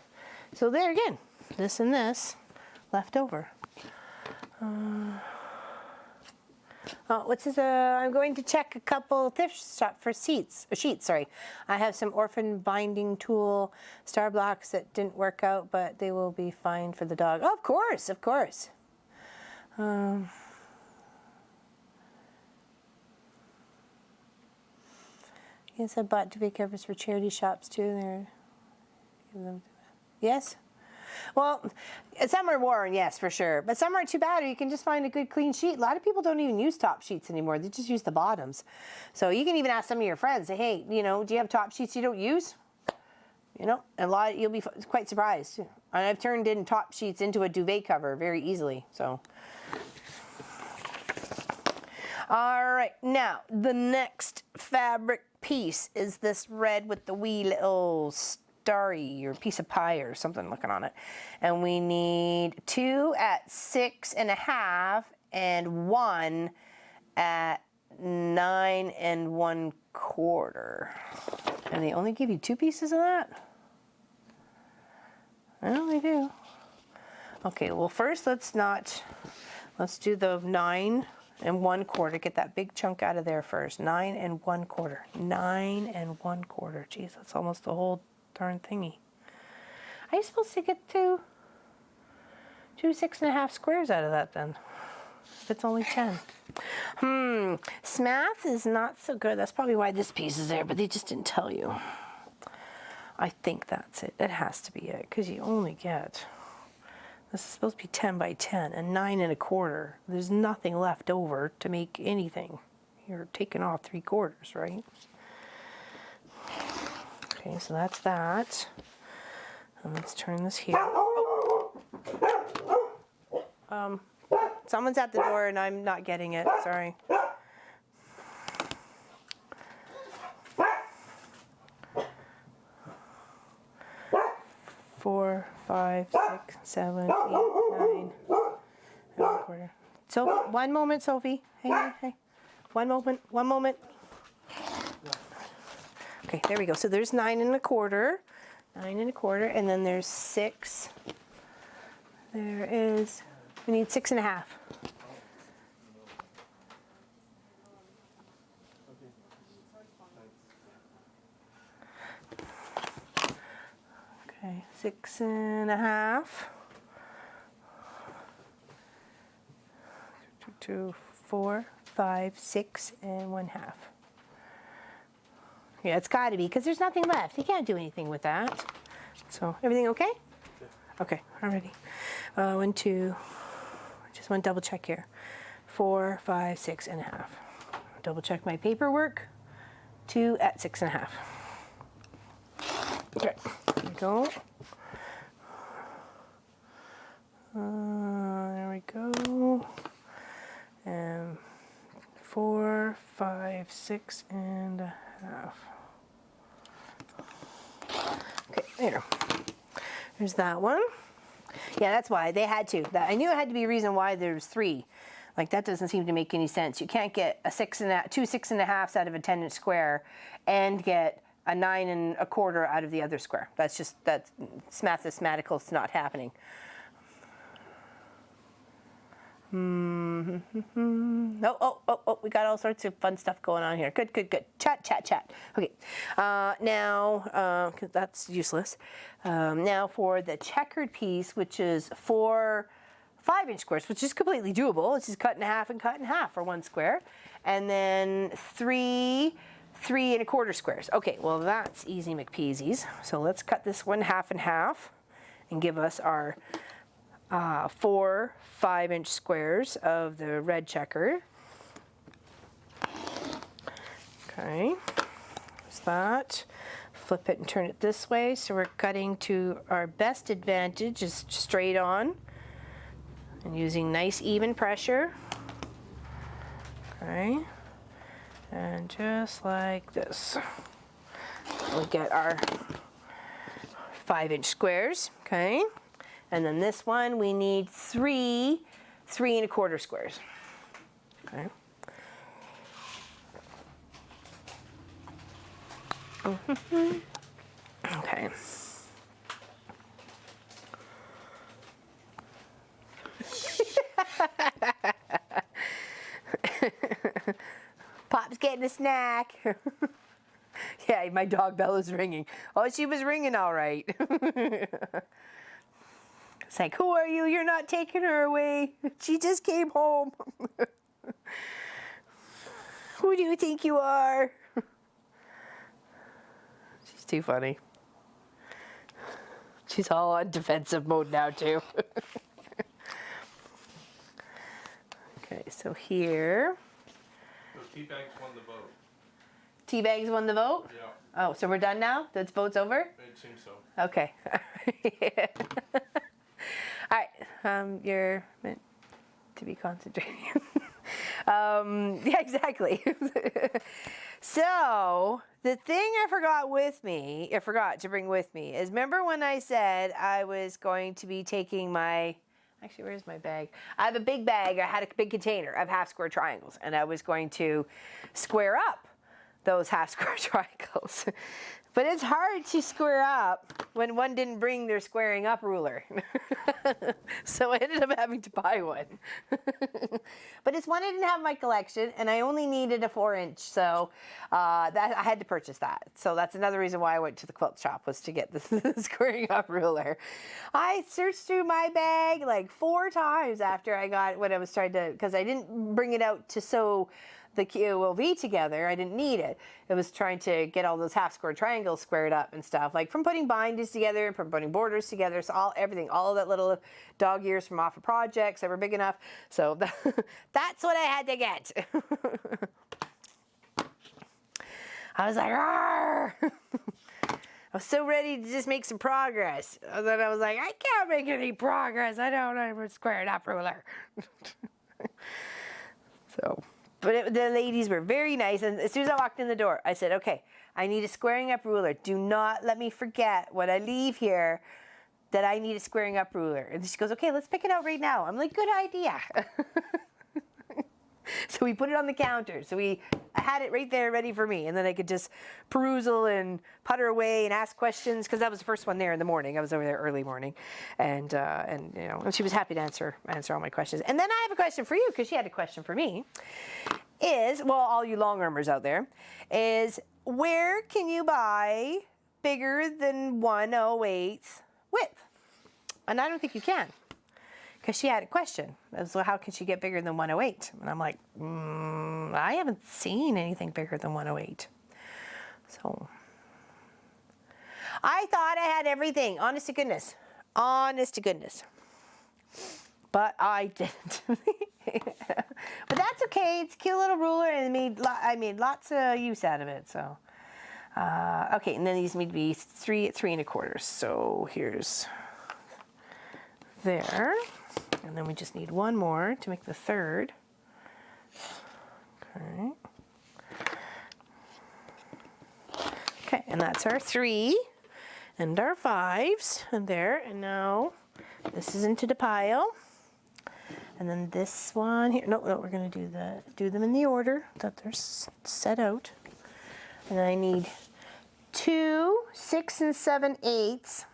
A: So there again, this and this left over. Oh, what's this? I'm going to check a couple thrift shop for sheets. Sorry, I have some orphan binding tool star blocks that didn't work out, but they will be fine for the dog. Oh, of course. Yes, I bought duvet covers for charity shops too. Yes. Well, some are worn, yes, for sure. But some aren't too bad, or you can just find a good clean sheet. A lot of people don't even use top sheets anymore. They just use the bottoms. So you can even ask some of your friends, say, hey, you know, do you have top sheets you don't use? You know, you'll be quite surprised. And I've turned in top sheets into a duvet cover very easily, so. All right, now the next fabric piece is this red with the wee little starry or piece of pie or something looking on it. And we need 2 at 6.5 and 1 at 9 1/4. And they only give you 2 pieces of that? Well, they do. Okay, well first let's do the 9 1/4. Get that big chunk out of there first. 9 1/4. 9 1/4. Geez, that's almost the whole darn thingy. Are you supposed to get two 6.5 squares out of that then? If it's only 10. Math is not so good. That's probably why this piece is there, but they just didn't tell you. I think that's it. It has to be it, because you only get, this is supposed to be 10 by 10 and 9 1/4. There's nothing left over to make anything. You're taking off 3/4, right? Okay, so that's that. And let's turn this here. Someone's at the door and I'm not getting it. Sorry. Four, 5, 6, 7, 8, 9 1/4. So, one moment, Sophie. Hey. One moment. Okay, there we go. So there's 9 1/4. 9 1/4, and then there's 6. We need 6.5. Okay, 6.5. 2, 4, 5, 6 1/2. Yeah, it's got to be, because there's nothing left. You can't do anything with that. So, everything okay? Okay, alrighty. 1, 2, just one double check here. 4, 5, 6.5. Double check my paperwork. 2 at 6.5. Okay, there we go. There we go. And 4, 5, 6.5. Okay, there. There's that one. Yeah, that's why they had to. I knew it had to be a reason why there's 3. Like, that doesn't seem to make any sense. You can't get a 2 6.5s out of a 10-inch square and get a 9 1/4 out of the other square. That's mathematical. It's not happening. Oh, we got all sorts of fun stuff going on here. Good. Chat. Okay, now, because that's useless. Now for the checkered piece, which is 4 5-inch squares, which is completely doable. It's just cut in half and cut in half for 1 square. And then 3 3 1/4 squares. Okay, well that's easy McPeasies. So let's cut this one half and half and give us our 4 5-inch squares of the red checker. Okay, there's that. Flip it and turn it this way, so we're cutting to our best advantage, is straight on and using nice even pressure. Okay, and just like this, we get our 5-inch squares. Okay. And then this one, we need 3 3 1/4 squares. Okay. Okay. Pop's getting a snack. Yeah, my dog Bella's ringing. Oh, she was ringing all right. It's like, who are you? You're not taking her away. She just came home. Who do you think you are? She's too funny. She's all on defensive mode now too. Okay, so here.
B: So Teabags won the vote.
A: Teabags won the vote?
B: Yeah.
A: Oh, so we're done now? The vote's over?
B: It seems so.
A: Okay. All right. You're meant to be concentrating. Yeah, exactly. So the thing I forgot to bring with me is, remember when I said I was going to be taking my, actually, where's my bag? I have a big bag. I had a big container of half square triangles, and I was going to square up those half square triangles. But it's hard to square up when one didn't bring their squaring up ruler. So I ended up having to buy one. But it's one I didn't have in my collection, and I only needed a 4-inch, so that I had to purchase that. So that's another reason why I went to the quilt shop, was to get the squaring up ruler. I searched through my bag like 4 times after I got what I was trying to, because I didn't bring it out to sew the QLV together. I didn't need it. It was trying to get all those half square triangles squared up and stuff, like from putting bindings together, from putting borders together, so everything, all of that little dog ears from off of projects that were big enough. So that's what I had to get. I was like, "Arr!" I was so ready to just make some progress. And then I was like, I can't make any progress. I don't have a squared up ruler. So. But the ladies were very nice, and as soon as I walked in the door, I said, okay, I need a squaring up ruler. Do not let me forget when I leave here that I need a squaring up ruler. And she goes, okay, let's pick it out right now. I'm like, good idea. So we put it on the counter. So I had it right there ready for me, and then I could just perusal and putter away and ask questions, because that was the first one there in the morning. I was over there early morning, and you know, and she was happy to answer all my questions. And then I have a question for you, because she had a question for me. Well, all you long armers out there, is where can you buy bigger than 1/08 width? And I don't think you can. Because she had a question. So how can she get bigger than 1/08? And I'm like, I haven't seen anything bigger than 1/08. So I thought I had everything. Honest to goodness. Honest to goodness. But I didn't. But that's okay. It's a cute little ruler, and I made lots of use out of it. So okay, and then these need to be 3 at 3 1/4. So here's there. And then we just need one more to make the third. Okay. Okay, and that's our 3 and our 5s, and there. And now this is into the pile. And then this one here. No, we're going to do them in the order that they're set out. And I need 2 6 7/8.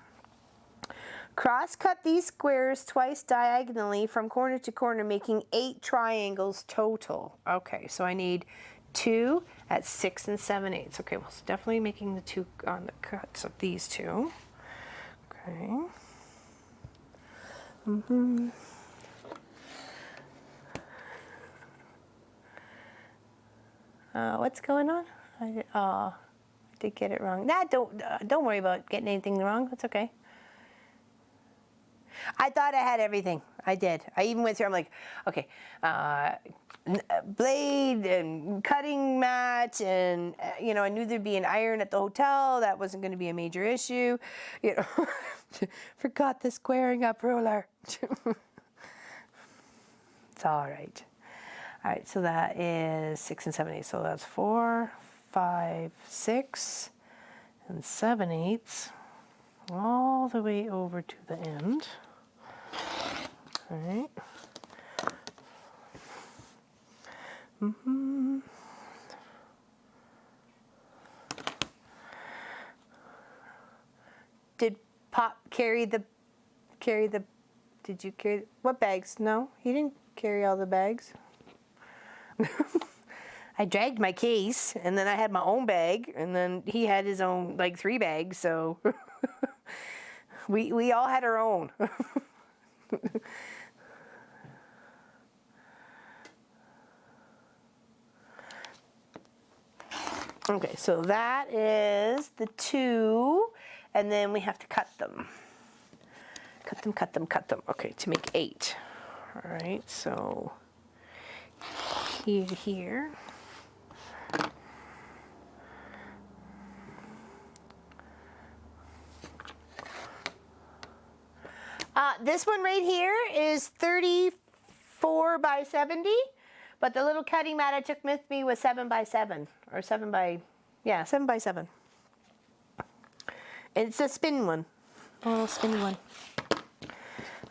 A: Cross cut these squares twice diagonally from corner to corner, making 8 triangles total. Okay, so I need 2 at 6 7/8. Okay, well, it's definitely making the 2 on the cuts of these 2. Okay. What's going on? I did get it wrong. Nah, don't worry about getting anything wrong. That's okay. I thought I had everything. I did. I even went through, I'm like, okay, blade and cutting mat, and, you know, I knew there'd be an iron at the hotel. That wasn't going to be a major issue. You know, forgot the squaring up ruler. It's all right. All right, so that is 6 7/8. So that's 4, 5, 6, and 7/8, all the way over to the end. All right. Did Pop carry the, did you carry, what bags? No, he didn't carry all the bags. I dragged my case, and then I had my own bag, and then he had his own, like, 3 bags, so we all had our own. Okay, so that is the 2, and then we have to cut them. Cut them, cut them, cut them. Okay, to make 8. All right, so here to here. This one right here is 34 by 70, but the little cutting mat I took with me was 7 by 7, or 7 by 7. It's a spin one, a little spinny one.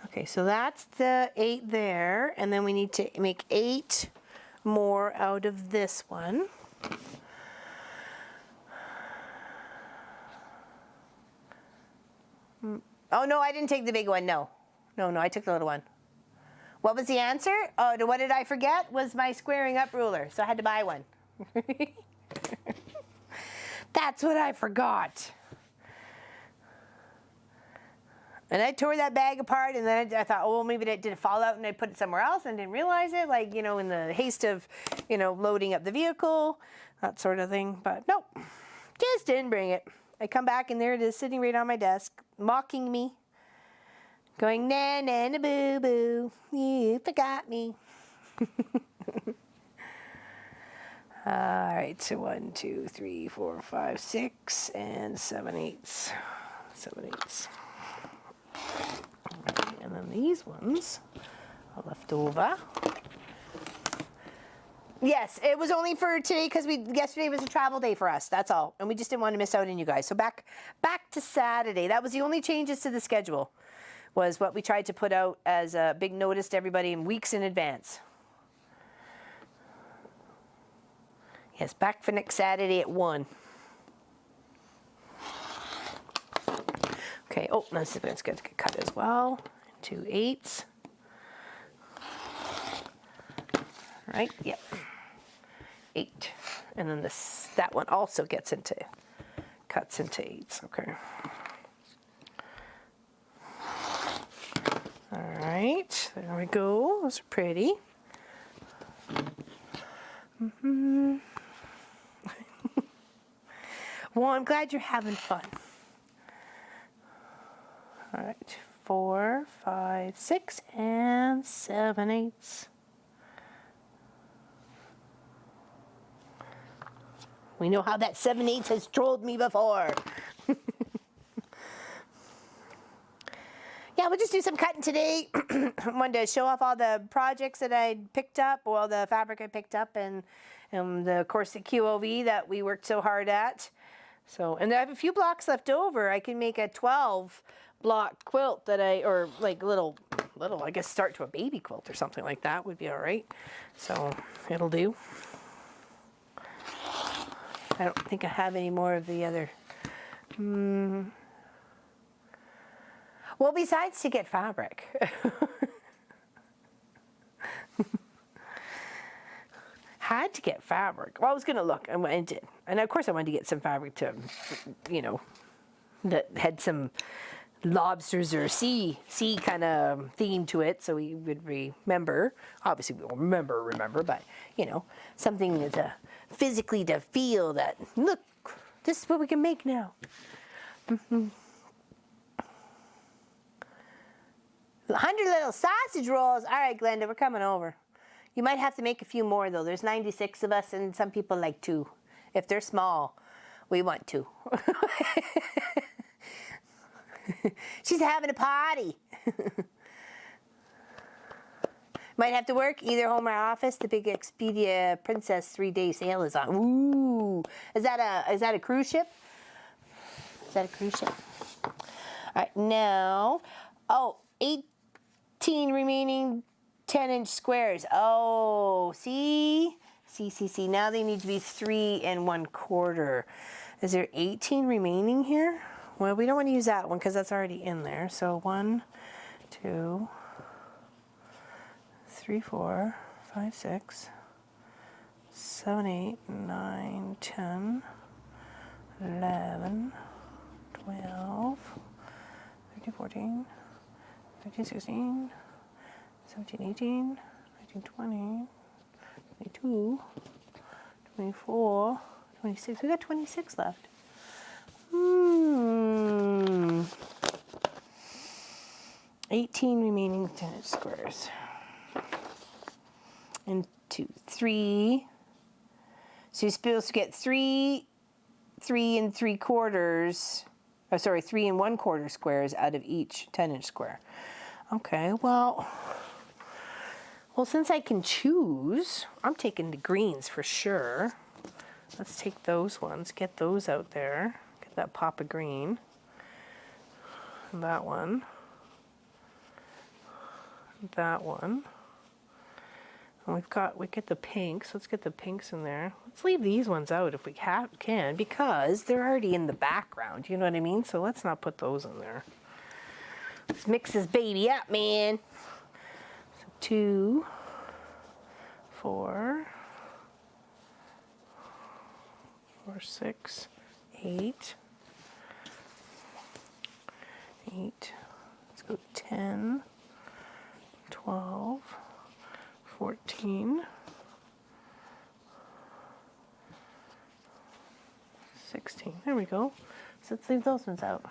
A: Okay, so that's the 8 there, and then we need to make 8 more out of this one. Oh no, I didn't take the big one, no. No, I took the little one. What was the answer? Oh, what did I forget? Was my squaring up ruler, so I had to buy one. That's what I forgot. And I tore that bag apart, and then I thought, oh, well, maybe did it fall out and I put it somewhere else and didn't realize it, like, in the haste of, loading up the vehicle, that sort of thing. But nope, just didn't bring it. I come back, and there it is sitting right on my desk, mocking me. Going, na na na boo boo, you forgot me. All right, so 1, 2, 3, 4, 5, 6, and 7 eighths. 7 eighths. And then these ones are left over. Yes, it was only for today because yesterday was a travel day for us. That's all, and we just didn't want to miss out on you guys. So back to Saturday. That was the only changes to the schedule. Was what we tried to put out as a big notice to everybody in weeks in advance. Yes, back for next Saturday at 1. Okay, oh, that's going to get cut as well. 2 eighths. Right, yep. 8. And then that one also cuts into eighths, okay. All right, there we go. Those are pretty. Well, I'm glad you're having fun. All right, 4, 5, 6, and 7 eighths. We know how that 7 eighths has trolled me before. Yeah, we'll just do some cutting today. I wanted to show off all the projects that I picked up, all the fabric I picked up, and the corset QOV that we worked so hard at. So, and I have a few blocks left over. I can make a 12-block quilt or like little, I guess start to a baby quilt or something like that would be all right. So it'll do. I don't think I have any more of the other. Well, besides to get fabric. Had to get fabric. Well, I was going to look, and I did. And of course I wanted to get some fabric to, that had some lobsters or sea kind of theme to it, so we would remember. Obviously we will remember, but, something that's physically to feel that, look, this is what we can make now. 100 little sausage rolls. All right, Glenda, we're coming over. You might have to make a few more, though. There's 96 of us, and some people like 2. If they're small, we want 2. She's having a party. Might have to work either home or office. The big Expedia Princess 3-day sale is on. Ooh, is that a cruise ship? Is that a cruise ship? All right, now, 18 remaining 10-inch squares. Oh, see. Now they need to be 3 1/4. Is there 18 remaining here? Well, we don't want to use that one because that's already in there. So 1, 2, 3, 4, 5, 6, 7, 8, 9, 10, 11, 12, 13, 14, 15, 16, 17, 18, 19, 20, 22, 24, 26. We got 26 left. 18 remaining 10-inch squares. Into 3. So you're supposed to get 3 3 1/4 squares out of each 10-inch square. Okay, well, since I can choose, I'm taking the greens for sure. Let's take those ones, get those out there, get that pop of green. And that one. That one. And we get the pinks. Let's get the pinks in there. Let's leave these ones out if we can, because they're already in the background. You know what I mean? So let's not put those in there. Let's mix this baby up, man. So 2, 4, 6, 8. 8. Let's go 10, 12, 14, 16. There we go. So let's leave those ones out.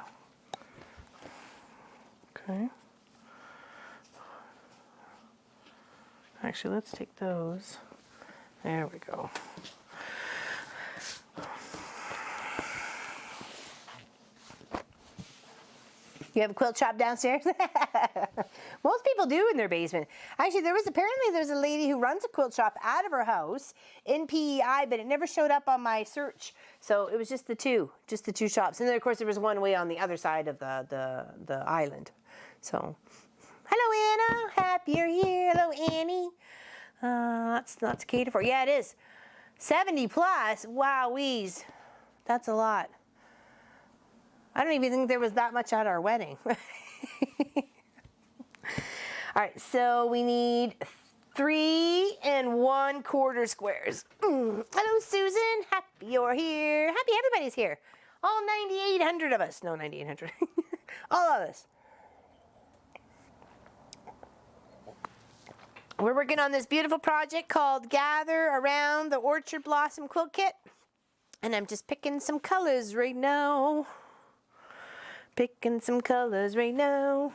A: Okay. Actually, let's take those. There we go. You have a quilt shop downstairs? Most people do in their basement. Actually, there's a lady who runs a quilt shop out of her house in PEI, but it never showed up on my search. So it was just the two shops. And then of course there was one way on the other side of the island. So, hello Anna, happy you're here. Hello Annie. That's not to cater for. Yeah, it is. 70 plus. Wowweeze. That's a lot. I don't even think there was that much at our wedding. All right, so we need 3 1/4 squares. Hello, Susan. Happy you're here. Happy everybody's here. All 9,800 of us. No, 9,800. All of us. We're working on this beautiful project called Gather Around the Orchard Blossom Quilt Kit. And I'm just picking some colors right now. Picking some colors right now.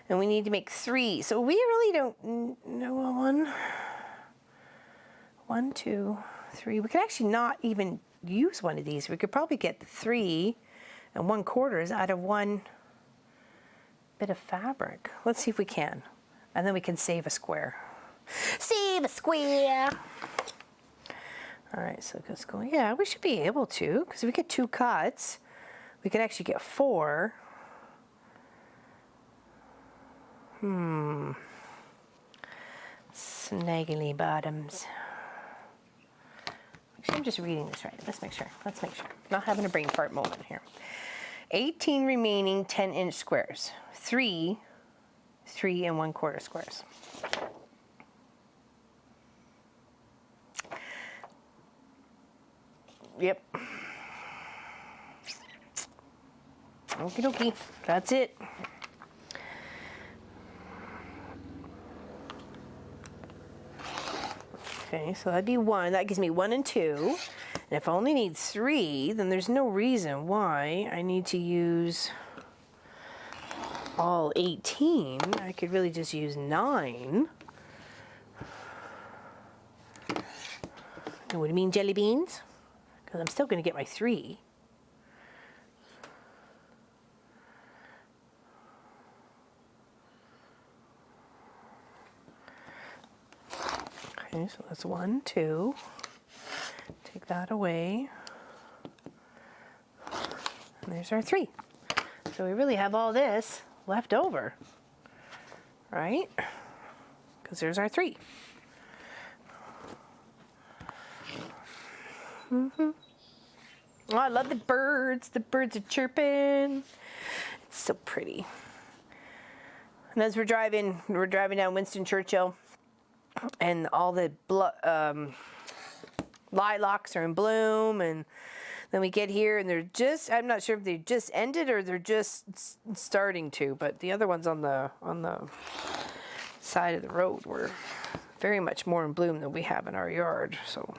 A: And we need to make 3. So we really don't know 1, 2, 3. We could actually not even use one of these. We could probably get 3 1/4 out of one bit of fabric. Let's see if we can. And then we can save a square. Save a square. All right, so let's go. Yeah, we should be able to, because if we get 2 cuts, we could actually get 4. Snaggly bottoms. Actually, I'm just reading this right. Let's make sure. Not having a brain fart moment here. 18 remaining 10-inch squares. 3 1/4 squares. Yep. Okie dokie. That's it. Okay, so that'd be 1. That gives me 1 and 2. And if I only need 3, then there's no reason why I need to use all 18. I could really just use 9. And what do you mean, jelly beans? Because I'm still going to get my 3. Okay, so that's 1, 2. Take that away. And there's our 3. So we really have all this left over, right? Because there's our 3. Oh, I love the birds. The birds are chirping. It's so pretty. And as we're driving down Winston Churchill, and all the lilacs are in bloom, and then we get here and they're just, I'm not sure if they just ended or they're just starting to, but the other ones on the side of the road were very much more in bloom than we have in our yard. So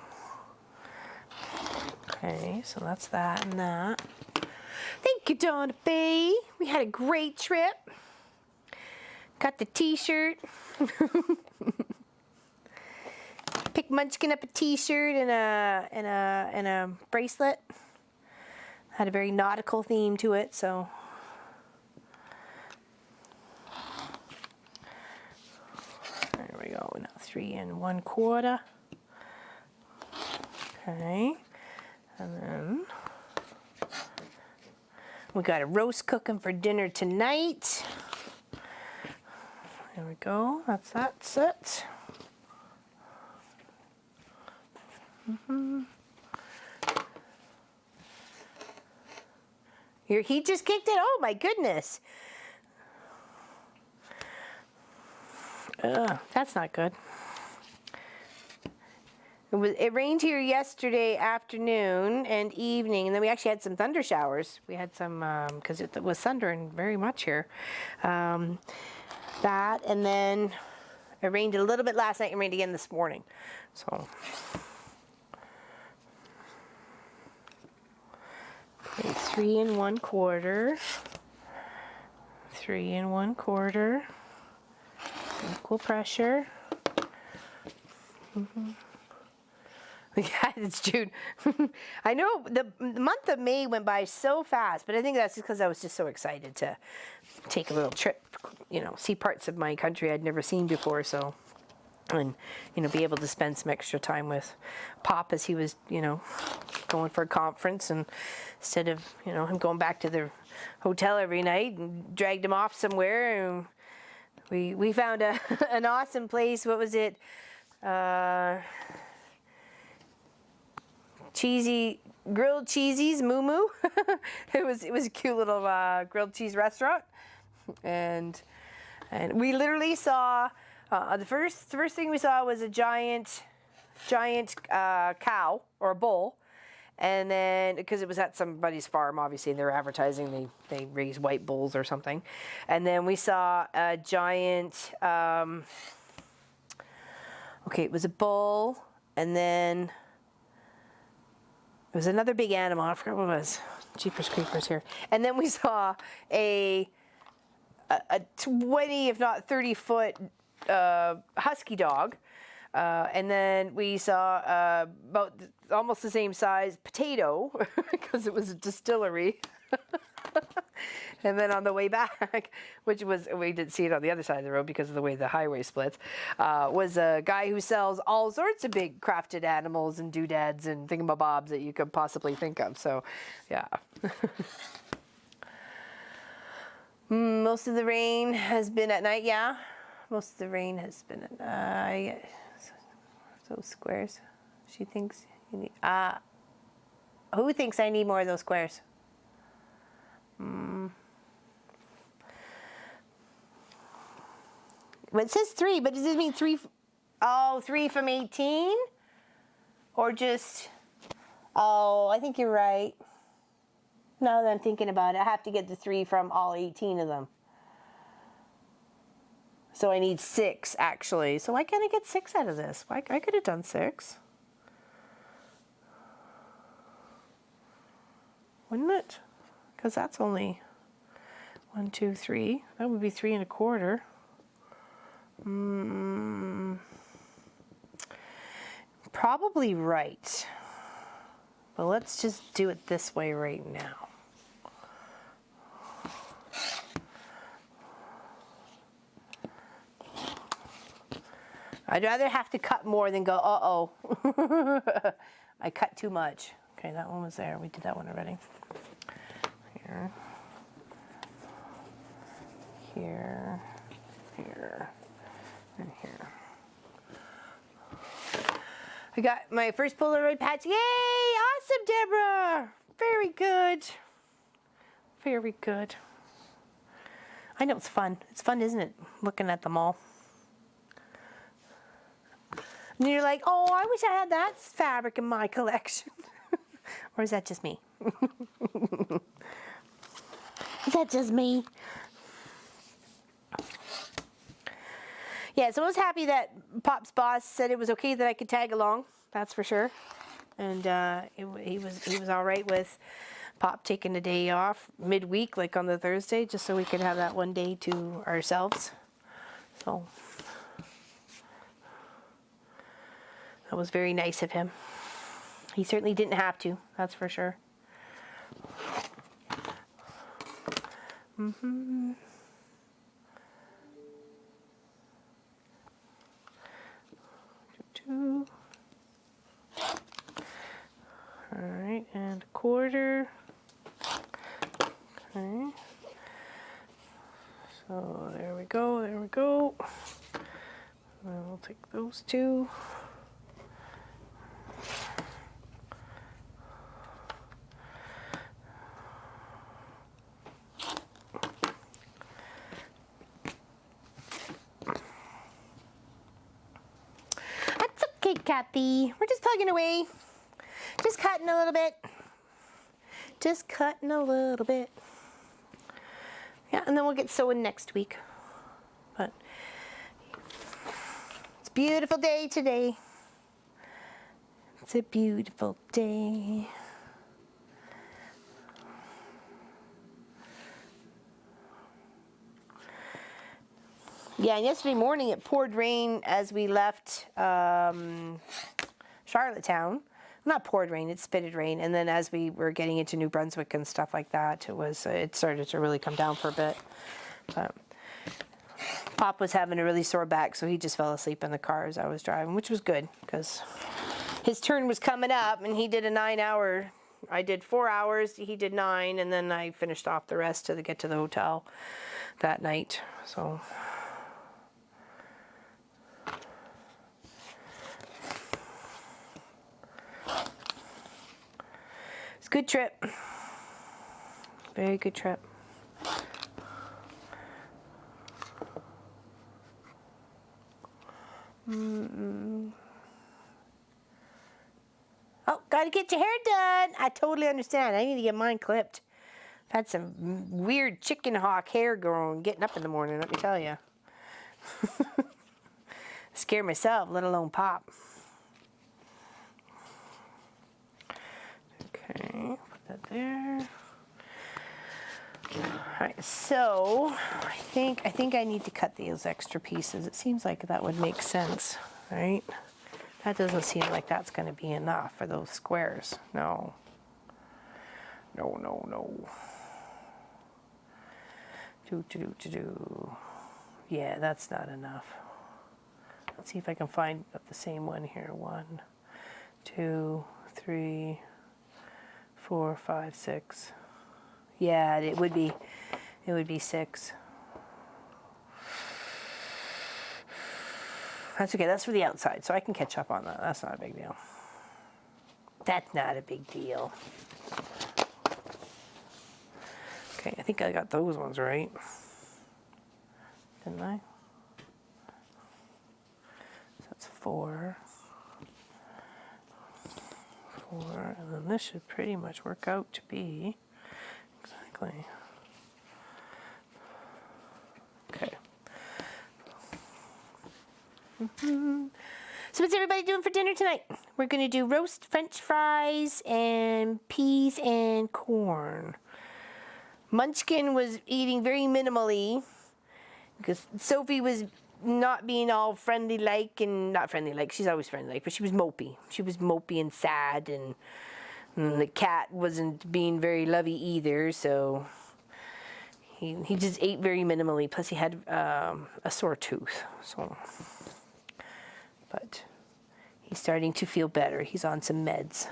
A: okay, so that's that and that. Thank you, Donna Faye. We had a great trip. Got the t-shirt. Pick Munchkin up a t-shirt and a bracelet. Had a very nautical theme to it, so. There we go, now 3 1/4. Okay, and then we got a roast cooking for dinner tonight. There we go, that's that set. Here, he just kicked it. Oh my goodness. That's not good. It rained here yesterday afternoon and evening, and then we actually had some thunder showers. We had some because it was thundering very much here. That, and then it rained a little bit last night and rained again this morning. So. Okay, 3 1/4. 3 1/4. Equal pressure. Yeah, it's June. I know the month of May went by so fast, but I think that's because I was just so excited to take a little trip, you know, see parts of my country I'd never seen before, so, and, you know, be able to spend some extra time with Pop as he was, you know, going for a conference, and instead of, you know, him going back to the hotel every night, and dragged him off somewhere, and we found an awesome place. What was it? Grilled Cheesies, Moo Moo. it was a cute little grilled cheese restaurant, and we literally saw the first thing we saw was a giant cow or a bull, and then because it was at somebody's farm, obviously, and they were advertising they raise white bulls or something, and then we saw a giant. Okay, it was a bull, and then. It was another big animal. I forgot what it was. Jeepers creepers here. And then we saw a 20, if not 30-foot husky dog. And then we saw about almost the same size potato because it was a distillery. And then on the way back, which was, we didn't see it on the other side of the road because of the way the highway splits, was a guy who sells all sorts of big crafted animals and doodads and thingamabobs that you could possibly think of. So, yeah. Most of the rain has been at night, yeah. Most of the rain has been at night. Those squares. She thinks you need, who thinks I need more of those squares? Well, it says 3, but does this mean 3? Oh, 3 from 18? Or just, oh, I think you're right. Now that I'm thinking about it, I have to get the 3 from all 18 of them. So I need 6, actually. So why can't I get 6 out of this? I could have done 6. Wouldn't it? Because that's only 1, 2, 3. That would be 3 1/4. Probably right. But let's just do it this way right now. I'd rather have to cut more than go, uh-oh. I cut too much. Okay, that one was there. We did that one already. Here. Here. Here. And here. I got my first Polaroid patch. Yay! Awesome, Deborah! Very good. Very good. I know it's fun. It's fun, isn't it? Looking at them all. And you're like, oh, I wish I had that fabric in my collection. Or is that just me? Is that just me? Yeah, so I was happy that Pop's boss said it was okay that I could tag along. That's for sure. And he was all right with Pop taking a day off midweek, like on the Thursday, just so we could have that one day to ourselves. So that was very nice of him. He certainly didn't have to, that's for sure. All right, and a quarter. Okay. So there we go, there we go. And we'll take those two. That's okay, Kathy. We're just plugging away. Just cutting a little bit. Just cutting a little bit. Yeah, and then we'll get sewing next week. But it's a beautiful day today. It's a beautiful day. Yeah, and yesterday morning it poured rain as we left Charlottetown. Not poured rain, it spitted rain. And then as we were getting into New Brunswick and stuff like that, it started to really come down for a bit. But Pop was having a really sore back, so he just fell asleep in the car as I was driving, which was good because his turn was coming up and he did a 9-hour. I did 4 hours, he did 9, and then I finished off the rest to get to the hotel that night. So good trip. Very good trip. Oh, gotta get your hair done. I totally understand. I need to get mine clipped. I've had some weird chicken hawk hair growing, getting up in the morning, let me tell you. Scare myself, let alone Pop. Okay, put that there. Alright, so I think I need to cut these extra pieces. It seems like that would make sense, right? That doesn't seem like that's going to be enough for those squares. No. No. Yeah, that's not enough. Let's see if I can find the same one here. 1, 2, 3, 4, 5, 6. Yeah, it would be 6. That's okay. That's for the outside, so I can catch up on that. That's not a big deal. That's not a big deal. Okay, I think I got those ones right. Didn't I? So that's 4. 4, and then this should pretty much work out to be exactly. Okay. So what's everybody doing for dinner tonight? We're going to do roast French fries and peas and corn. Munchkin was eating very minimally because Sophie was not being all friendly-like, and not friendly-like, she's always friendly-like, but she was mopey. She was mopey and sad, and the cat wasn't being very lovey either, so he just ate very minimally. Plus he had a sore tooth, so. But he's starting to feel better. He's on some meds.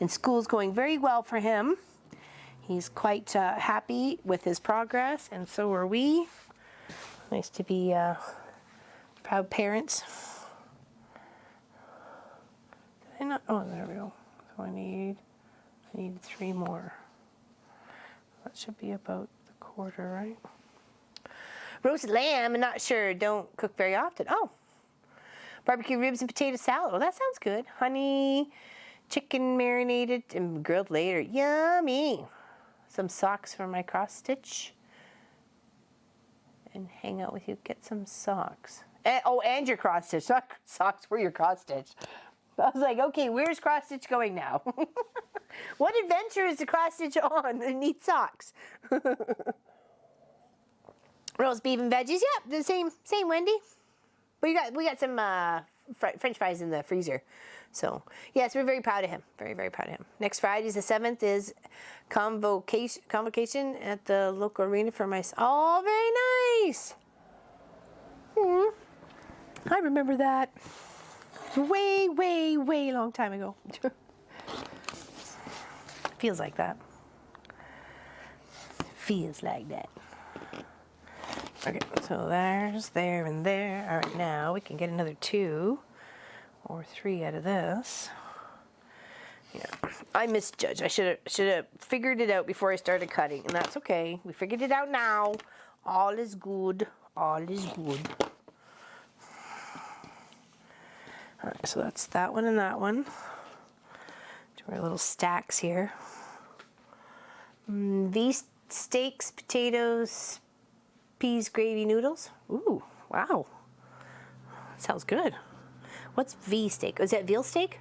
A: And school's going very well for him. He's quite happy with his progress, and so are we. Nice to be proud parents. Did I not? Oh, there we go. So I need 3 more. That should be about the quarter, right? Roasted lamb, I'm not sure. Don't cook very often. Oh, barbecue ribs and potato salad. Oh, that sounds good. Honey, chicken marinated and grilled later. Yummy. Some socks for my cross stitch. And hang out with you. Get some socks. And your cross stitch. Not socks for your cross stitch. I was like, okay, where's cross stitch going now? What adventure is the cross stitch on? It needs socks. Roast beef and veggies. Yep, the same, Wendy. We got some French fries in the freezer. So yes, we're very proud of him. Very, very proud of him. Next Friday, the 7th, is convocation at the local arena for my. Oh, very nice. I remember that. Way, way, way long time ago. Feels like that. Feels like that. Okay, so there's there and there. All right, now we can get another 2 or 3 out of this. Yeah, I misjudged. I should have figured it out before I started cutting, and that's okay. We figured it out now. All is good. All is good. All right, so that's that one and that one. Do our little stacks here. These steaks, potatoes, peas, gravy, noodles. Ooh, wow. Sounds good. What's V steak? Is that veal steak?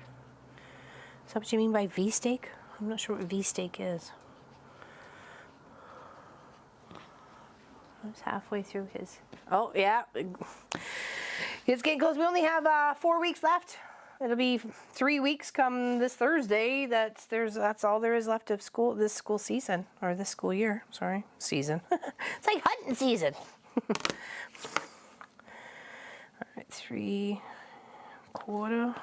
A: Is that what you mean by V steak? I'm not sure what V steak is. I was halfway through his. Oh, yeah. It's getting close. We only have 4 weeks left. It'll be 3 weeks come this Thursday. That's all there is left of school, this school season, or this school year. Sorry, season. It's like hunting season. All right, 3/4.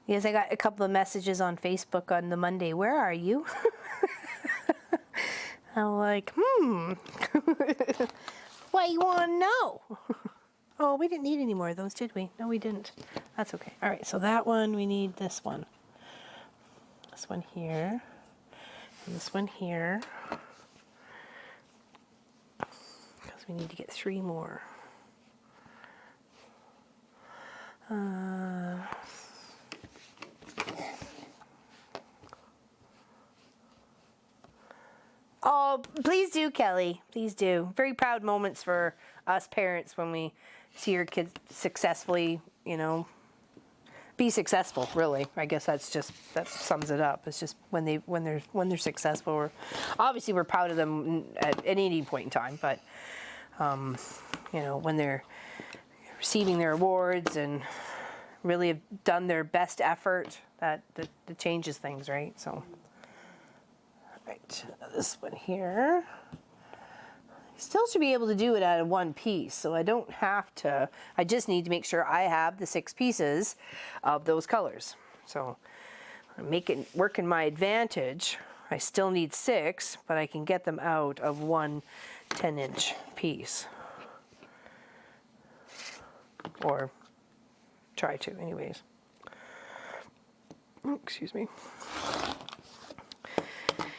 A: Yes, I got a couple of messages on Facebook on the Monday. Where are you? I'm like, What you want to know? Oh, we didn't need any more of those, did we? No, we didn't. That's okay. All right, so that one, we need this one. This one here. And this one here. Because we need to get 3 more. Oh, please do, Kelly. Please do. Very proud moments for us parents when we see our kids successfully, be successful. Really, I guess that sums it up. It's just when they're successful. We're proud of them at any point in time, but when they're receiving their awards and really have done their best effort, that changes things, right? So. Right, this one here. I still should be able to do it out of one piece, so I don't have to. I just need to make sure I have the 6 pieces of those colors. So make it work in my advantage. I still need 6, but I can get them out of one 10-inch piece. Or try to, anyways. Oh, excuse me.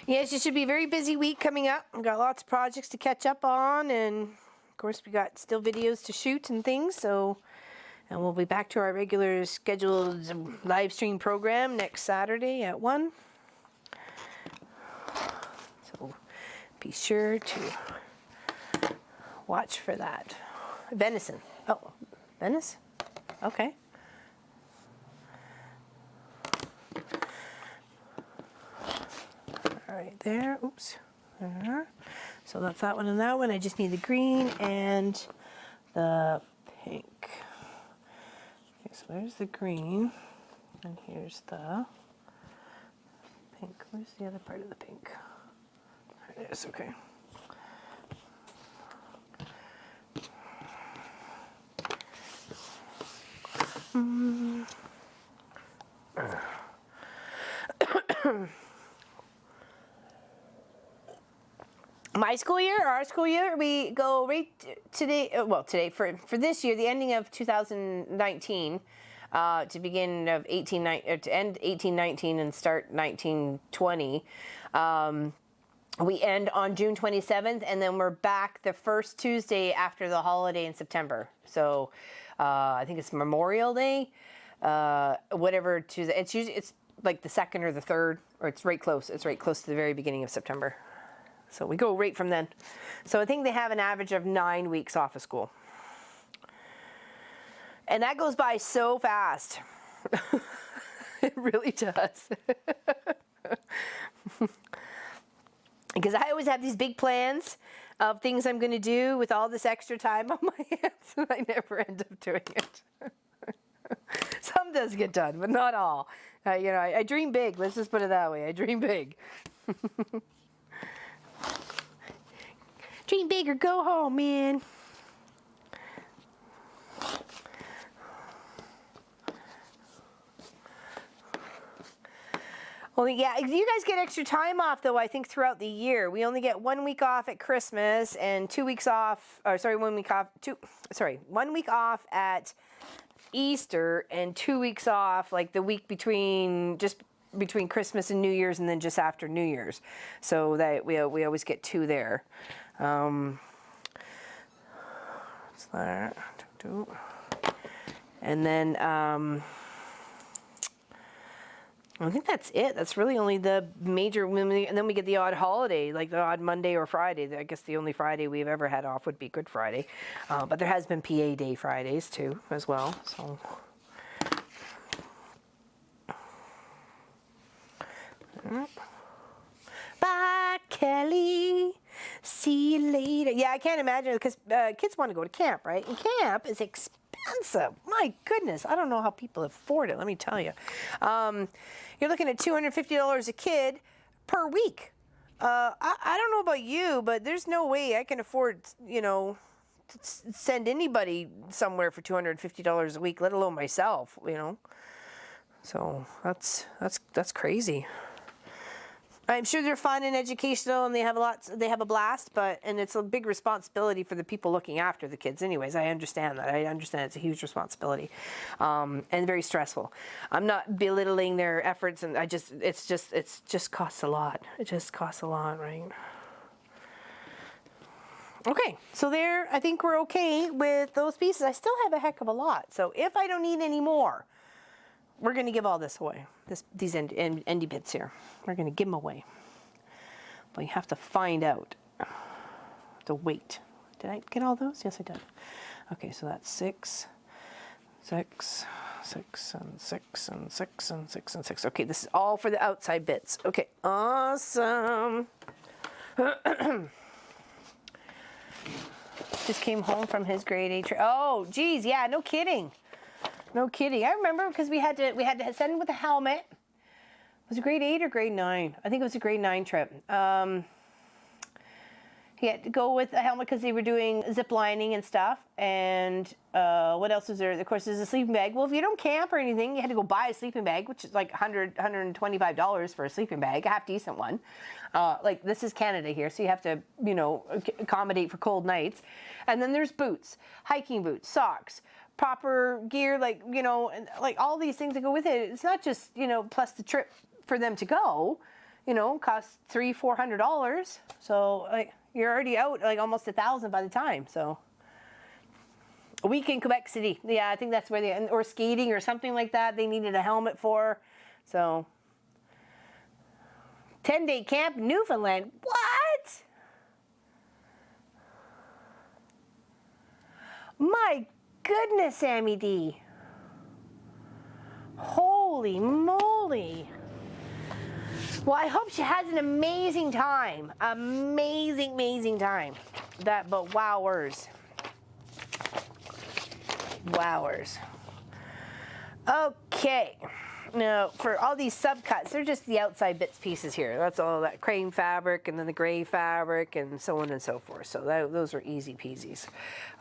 A: Yes, it should be a very busy week coming up. We've got lots of projects to catch up on, and of course we got still videos to shoot and things. And we'll be back to our regular scheduled live stream program next Saturday at 1. So be sure to watch for that. Venison. Oh, Venice? Okay. Right there, oops. So that's that one and that one. I just need the green and the pink. Okay, so there's the green, and here's the pink. Where's the other part of the pink? There it is, okay. My school year, our school year, we go right today. Today for this year, the ending of 2019, to begin of to end 1819 and start 1920. We end on June 27th, and then we're back the first Tuesday after the holiday in September. So I think it's Memorial Day, whatever Tuesday. It's like the 2nd or the 3rd, or it's right close. It's right close to the very beginning of September. So we go right from then. So I think they have an average of 9 weeks off of school. And that goes by so fast. It really does. Because I always have these big plans of things I'm going to do with all this extra time on my hands, and I never end up doing it. Some does get done, but not all. I dream big. Let's just put it that way. I dream big. Dream big or go home, man. Well, yeah, you guys get extra time off, though, I think, throughout the year. We only get 1 week off at Christmas and 2 weeks off, 1 week off, 1 week off at Easter and 2 weeks off, like the week between Christmas and New Year's, and then just after New Year's. So that we always get 2 there. What's that? And then I think that's it. That's really only the major, and then we get the odd holiday, like the odd Monday or Friday. I guess the only Friday we've ever had off would be Good Friday. But there has been PA Day Fridays too, as well. So. Bye, Kelly. See you later. Yeah, I can't imagine, because kids want to go to camp, right? And camp is expensive. My goodness, I don't know how people afford it, let me tell you. You're looking at $250 a kid per week. I don't know about you, but there's no way I can afford, to send anybody somewhere for $250 a week, let alone myself, So that's crazy. I'm sure they're fun and educational, and they have a blast, and it's a big responsibility for the people looking after the kids anyways. I understand that. I understand it's a huge responsibility, and very stressful. I'm not belittling their efforts, and it just costs a lot. It just costs a lot, right? Okay, so there, I think we're okay with those pieces. I still have a heck of a lot, so if I don't need any more, we're going to give all this away, these endy bits here. We're going to give them away. But you have to find out the weight. Did I get all those? Yes, I did. Okay, so that's 6, 6, 6, and 6, and 6, and 6, and 6. Okay, this is all for the outside bits. Okay, awesome. Just came home from his grade 8 trip. Oh, geez, yeah, no kidding. No kidding. I remember because we had to send him with a helmet. Was it grade 8 or grade 9? I think it was a grade 9 trip. He had to go with a helmet because they were doing zip lining and stuff. And what else was there? Of course, there's a sleeping bag. Well, if you don't camp or anything, you had to go buy a sleeping bag, which is like $125 for a sleeping bag, a half decent one. Like this is Canada here, so you have to, accommodate for cold nights. And then there's boots, hiking boots, socks, proper gear, like all these things that go with it. It's not just plus the trip for them to go, costs $300-400. So like you're already out like almost $1,000 by the time. So a week in Quebec City, yeah, I think that's where or skating or something like that. They needed a helmet for. So 10-day camp, Newfoundland. What? My goodness, Sammy D. Holy moly. Well, I hope she has an amazing time. Amazing time. But wowers. Wowers. Okay. Now, for all these subcuts, they're just the outside bits pieces here. That's all that cream fabric and then the gray fabric and so on and so forth. So those are easy peasies.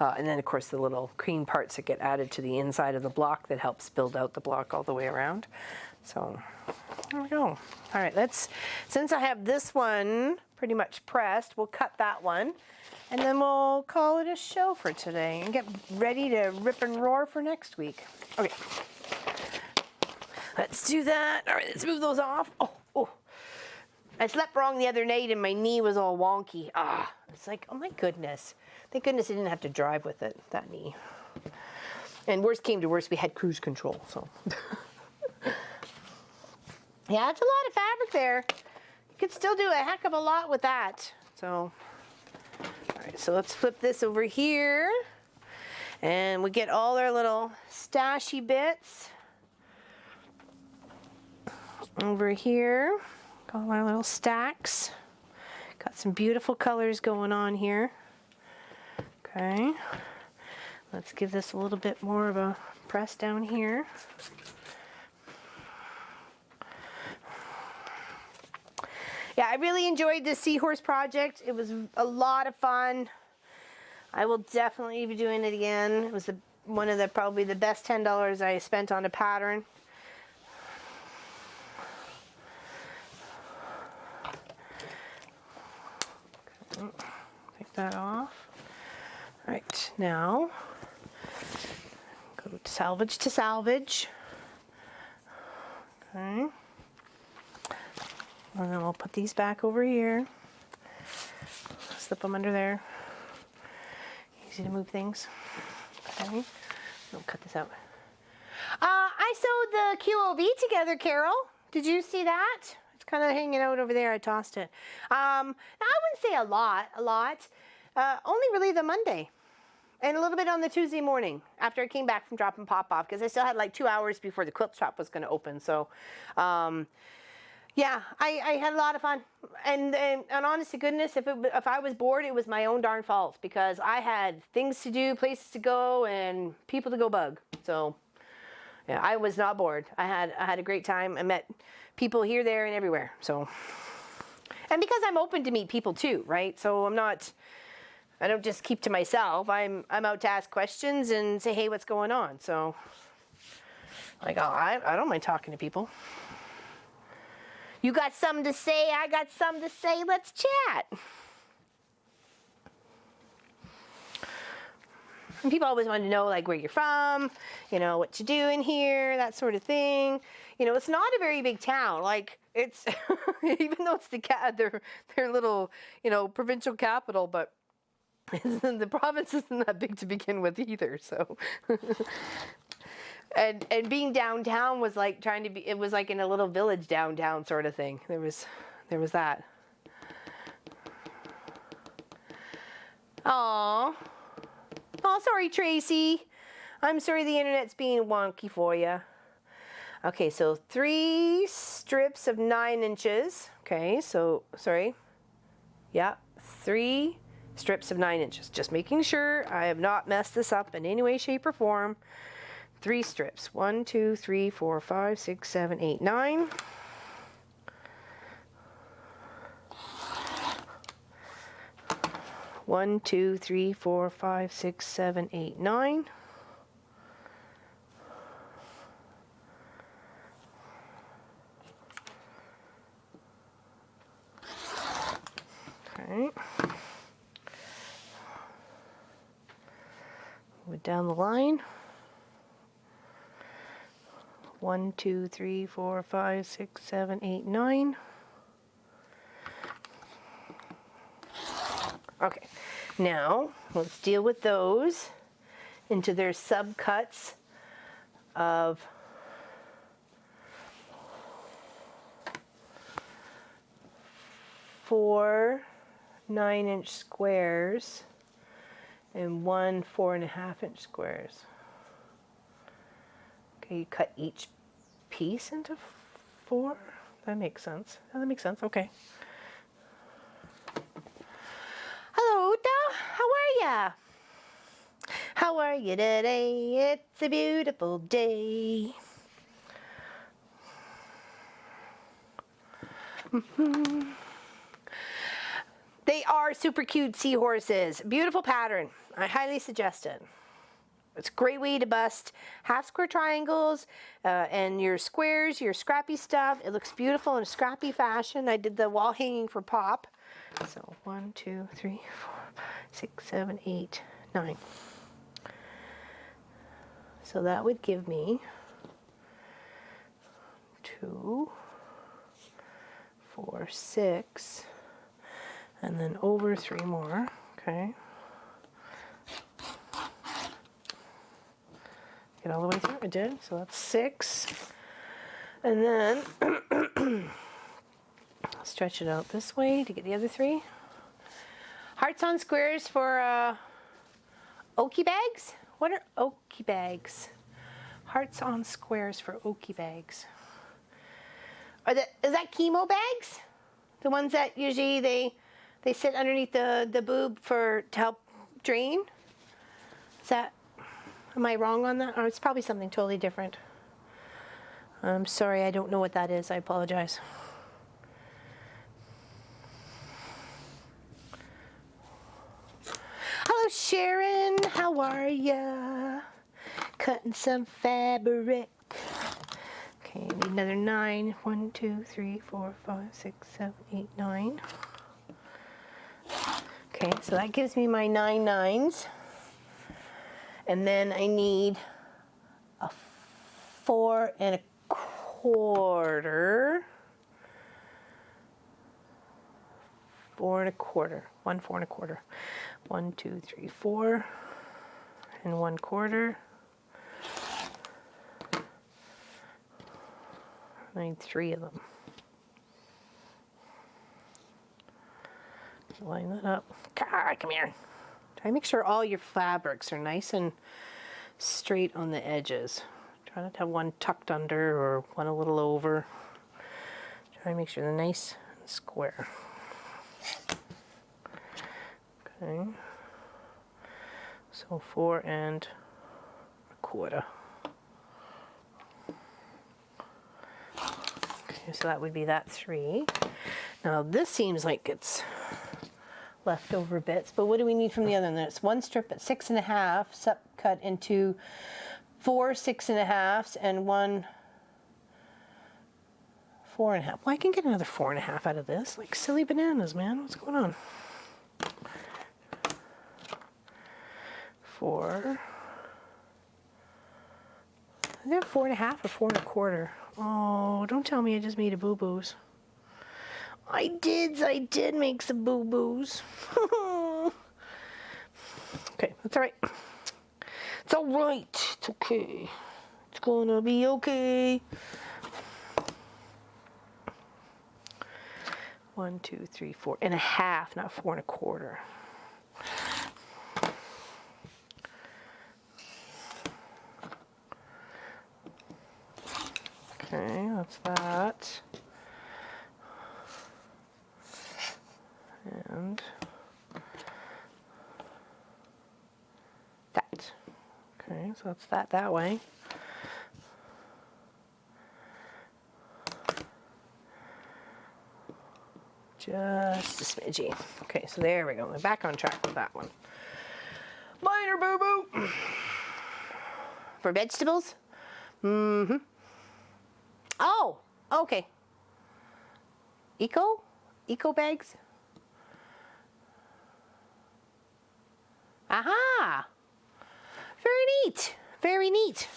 A: And then, of course, the little cream parts that get added to the inside of the block that helps build out the block all the way around. So there we go. All right, since I have this one pretty much pressed, we'll cut that one. And then we'll call it a show for today and get ready to rip and roar for next week. Okay. Let's do that. All right, let's move those off. Oh. I slept wrong the other night and my knee was all wonky. It's like, oh my goodness. Thank goodness I didn't have to drive with it, that knee. And worst came to worst, we had cruise control, so. Yeah, it's a lot of fabric there. You could still do a heck of a lot with that. So, all right, so let's flip this over here. And we get all our little stashy bits over here. All our little stacks. Got some beautiful colors going on here. Okay. Let's give this a little bit more of a press down here. Yeah, I really enjoyed this seahorse project. It was a lot of fun. I will definitely be doing it again. It was one of the probably the best $10 I spent on a pattern. Okay, take that off. All right, now go to salvage to salvage. Okay. And then we'll put these back over here. Slip them under there. Easy to move things. Okay. I'll cut this out. I sewed the QOV together, Carol. Did you see that? It's kind of hanging out over there. I tossed it. I wouldn't say a lot. Only really the Monday. And a little bit on the Tuesday morning after I came back from dropping Pop off, because I still had like 2 hours before the quilt shop was going to open. So, yeah, I had a lot of fun. And honest to goodness, if I was bored, it was my own darn fault, because I had things to do, places to go, and people to go bug. So, yeah, I was not bored. I had a great time. I met people here, there, and everywhere. So, and because I'm open to meet people too, right? So I don't just keep to myself. I'm out to ask questions and say, hey, what's going on? So, like, I don't mind talking to people. You got something to say, I got something to say, let's chat. And people always want to know, like, where you're from, you know, what you doing here, that sort of thing. You know, it's not a very big town. Like, it's, even though it's their little, you know, provincial capital, but the province isn't that big to begin with either, so. And being downtown was like it was like in a little village downtown sort of thing. There was that. Oh, sorry, Tracy. I'm sorry the internet's being wonky for you. Okay, so 3 strips of 9 inches. Okay, so, sorry. Yeah, 3 strips of 9 inches. Just making sure I have not messed this up in any way, shape, or form. 3 strips. 1, 2, 3, 4, 5, 6, 7, 8, 9. One, 2, 3, 4, 5, 6, 7, 8, 9. Okay. Move down the line. 1, 2, 3, 4, 5, 6, 7, 8, 9. Okay, now let's deal with those into their subcuts of 4 9-inch squares and 1 4.5-inch squares. Okay, you cut each piece into 4. That makes sense. That makes sense. Okay. Hello, Uta. How are ya? How are you today? It's a beautiful day. They are super cute seahorses. Beautiful pattern. I highly suggest it. It's a great way to bust half square triangles and your squares, your scrappy stuff. It looks beautiful in a scrappy fashion. I did the wall hanging for Pop. So 1, 2, 3, 4, 5, 6, 7, 8, 9. So that would give me 2, 4, 6, and then over 3 more. Okay. Get all the way through. I did. So that's 6. And then stretch it out this way to get the other 3. Hearts on squares for Okie bags. What are okie bags? Hearts on squares for okie bags. Is that chemo bags? The ones that usually they sit underneath the boob to help drain? Is that, am I wrong on that? Or it's probably something totally different. I'm sorry, I don't know what that is. I apologize. Hello, Sharon. How are ya? Cutting some fabric. Okay, need another 9. 1, 2, 3, 4, 5, 6, 7, 8, 9. Okay, so that gives me my 9 nines. And then I need a 4 1/4. 4 1/4. 1 4 1/4. 1, 2, 3, 4 and 1/4. I need 3 of them. Line that up. Come here. Try to make sure all your fabrics are nice and straight on the edges. Try not to have one tucked under or one a little over. Try to make sure they're nice and square. Okay. So 4 1/4. Okay, so that would be that 3. Now this seems like it's leftover bits, but what do we need from the other one? It's one strip at 6 1/2, cut into 4 6 1/2s and 1 4 1/2. Well, I can get another 4 1/2 out of this. Like silly bananas, man. What's going on? 4. Is it 4 1/2 or 4 1/4? Oh, don't tell me I just made a boo-boos. I did make some boo-boos. Okay, that's all right. It's all right. It's okay. It's gonna be okay. 1 2 3 4 1/2, not 4 1/4. Okay, that's that. And that. Okay, so that's that way. Just a smidgy. Okay, so there we go. We're back on track with that one. Minor boo-boo. For vegetables? Mm-hmm. Oh, okay. Eco bags? Aha! Very neat. Very neat.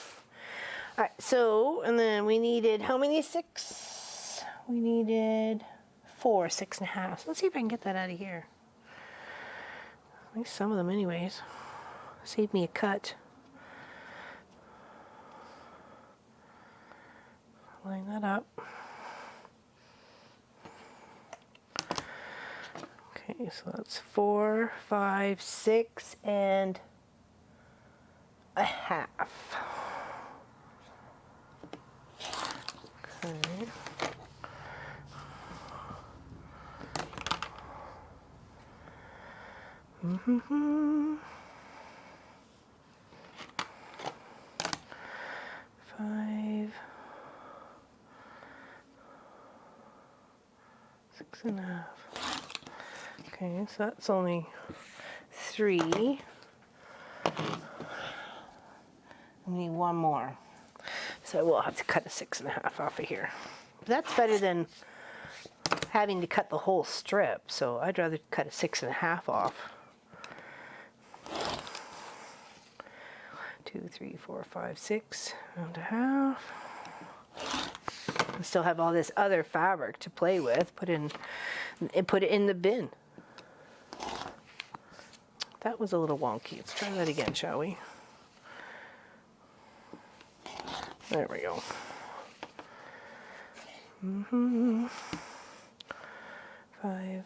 A: All right, so, and then we needed, how many 6? We needed 4 6 1/2. Let's see if I can get that out of here. At least some of them anyways. Save me a cut. Line that up. Okay, so that's 4 5 6 1/2. Okay. Mm-hmm. 5 6 1/2. Okay, so that's only 3. We need one more. So I will have to cut a 6 1/2 off of here. But that's better than having to cut the whole strip, so I'd rather cut a 6 1/2 off. 2 3 4 5 6 1/2. I still have all this other fabric to play with. Put it in the bin. That was a little wonky. Let's try that again, shall we? There we go. 5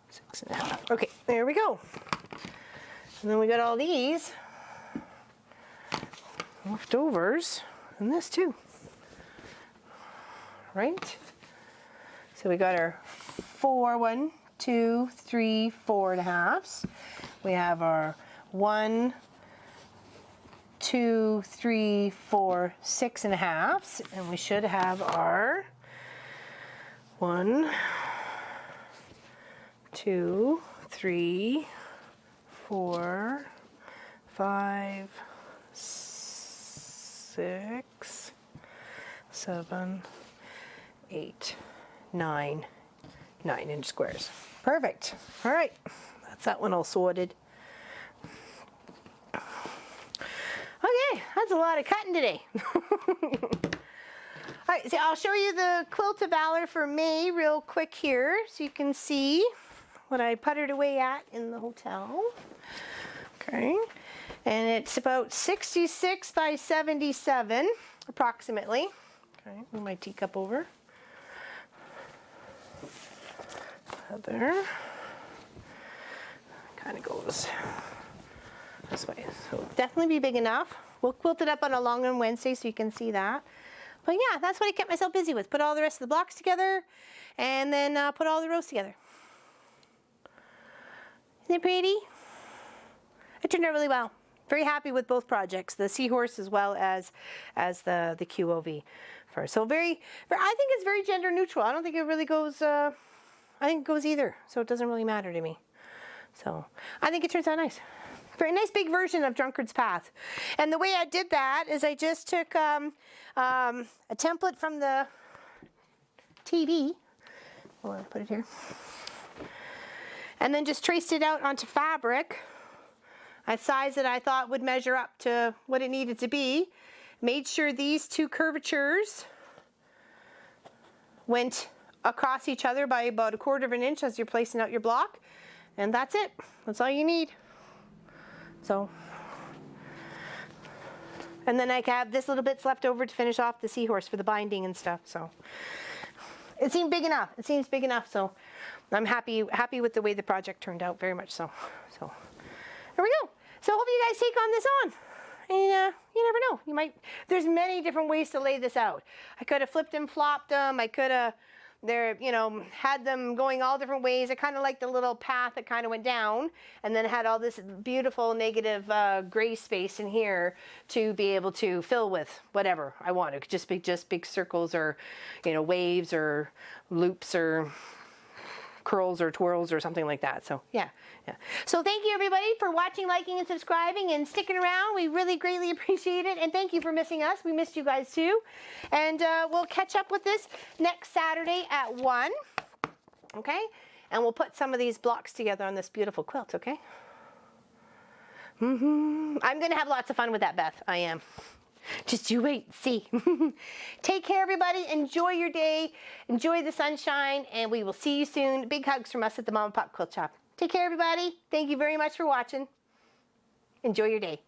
A: 6 1/2. Okay, there we go. And then we got all these leftovers, and this too, right? So we got our 1, 2, 3, 4.5s. We have our 1, 2, 3, 4, 6.5s, and we should have our 1, 2, 3, 4, 5, 6, 7, 8, 9 9-inch squares. Perfect. All right, that's that one all sorted. Okay, that's a lot of cutting today. All right, so I'll show you the Quilt of Valor for May real quick here, so you can see what I puttered away at in the hotel. Okay, and it's about 66 by 77, approximately. Okay, move my teacup over. There, kind of goes this way, so definitely be big enough. We'll quilt it up on a long one Wednesday so you can see that. But yeah, that's what I kept myself busy with. Put all the rest of the blocks together, and then put all the rows together. Isn't it pretty? It turned out really well. Very happy with both projects, the seahorse as well as the QOV. So I think it's very gender neutral. I don't think it really goes. I think it goes either, so it doesn't really matter to me. So I think it turns out nice. Very nice big version of Drunkard's Path. And the way I did that is I just took a template from the TV. I'll put it here. And then just traced it out onto fabric. A size that I thought would measure up to what it needed to be. Made sure these two curvatures went across each other by about 1/4 inch as you're placing out your block, and that's it. That's all you need. So, and then I have this little bits left over to finish off the seahorse for the binding and stuff. So it seemed big enough. It seems big enough. So I'm happy with the way the project turned out, very much so. So there we go. So hope you guys take on this on. And you never know. You might. There's many different ways to lay this out. I could have flipped and flopped them. I could have. Had them going all different ways. I kind of like the little path that kind of went down and then had all this beautiful negative gray space in here to be able to fill with whatever I want. It could just be big circles or, waves or loops or curls or twirls or something like that. So yeah. So thank you everybody for watching, liking, and subscribing and sticking around. We really greatly appreciate it. And thank you for missing us. We missed you guys too. And we'll catch up with this next Saturday at 1. Okay? And we'll put some of these blocks together on this beautiful quilt, okay? I'm going to have lots of fun with that, Beth. I am. Just you wait, see. Take care, everybody. Enjoy your day. Enjoy the sunshine, and we will see you soon. Big hugs from us at the Mom and Pop Quilt Shop. Take care, everybody. Thank you very much for watching. Enjoy your day.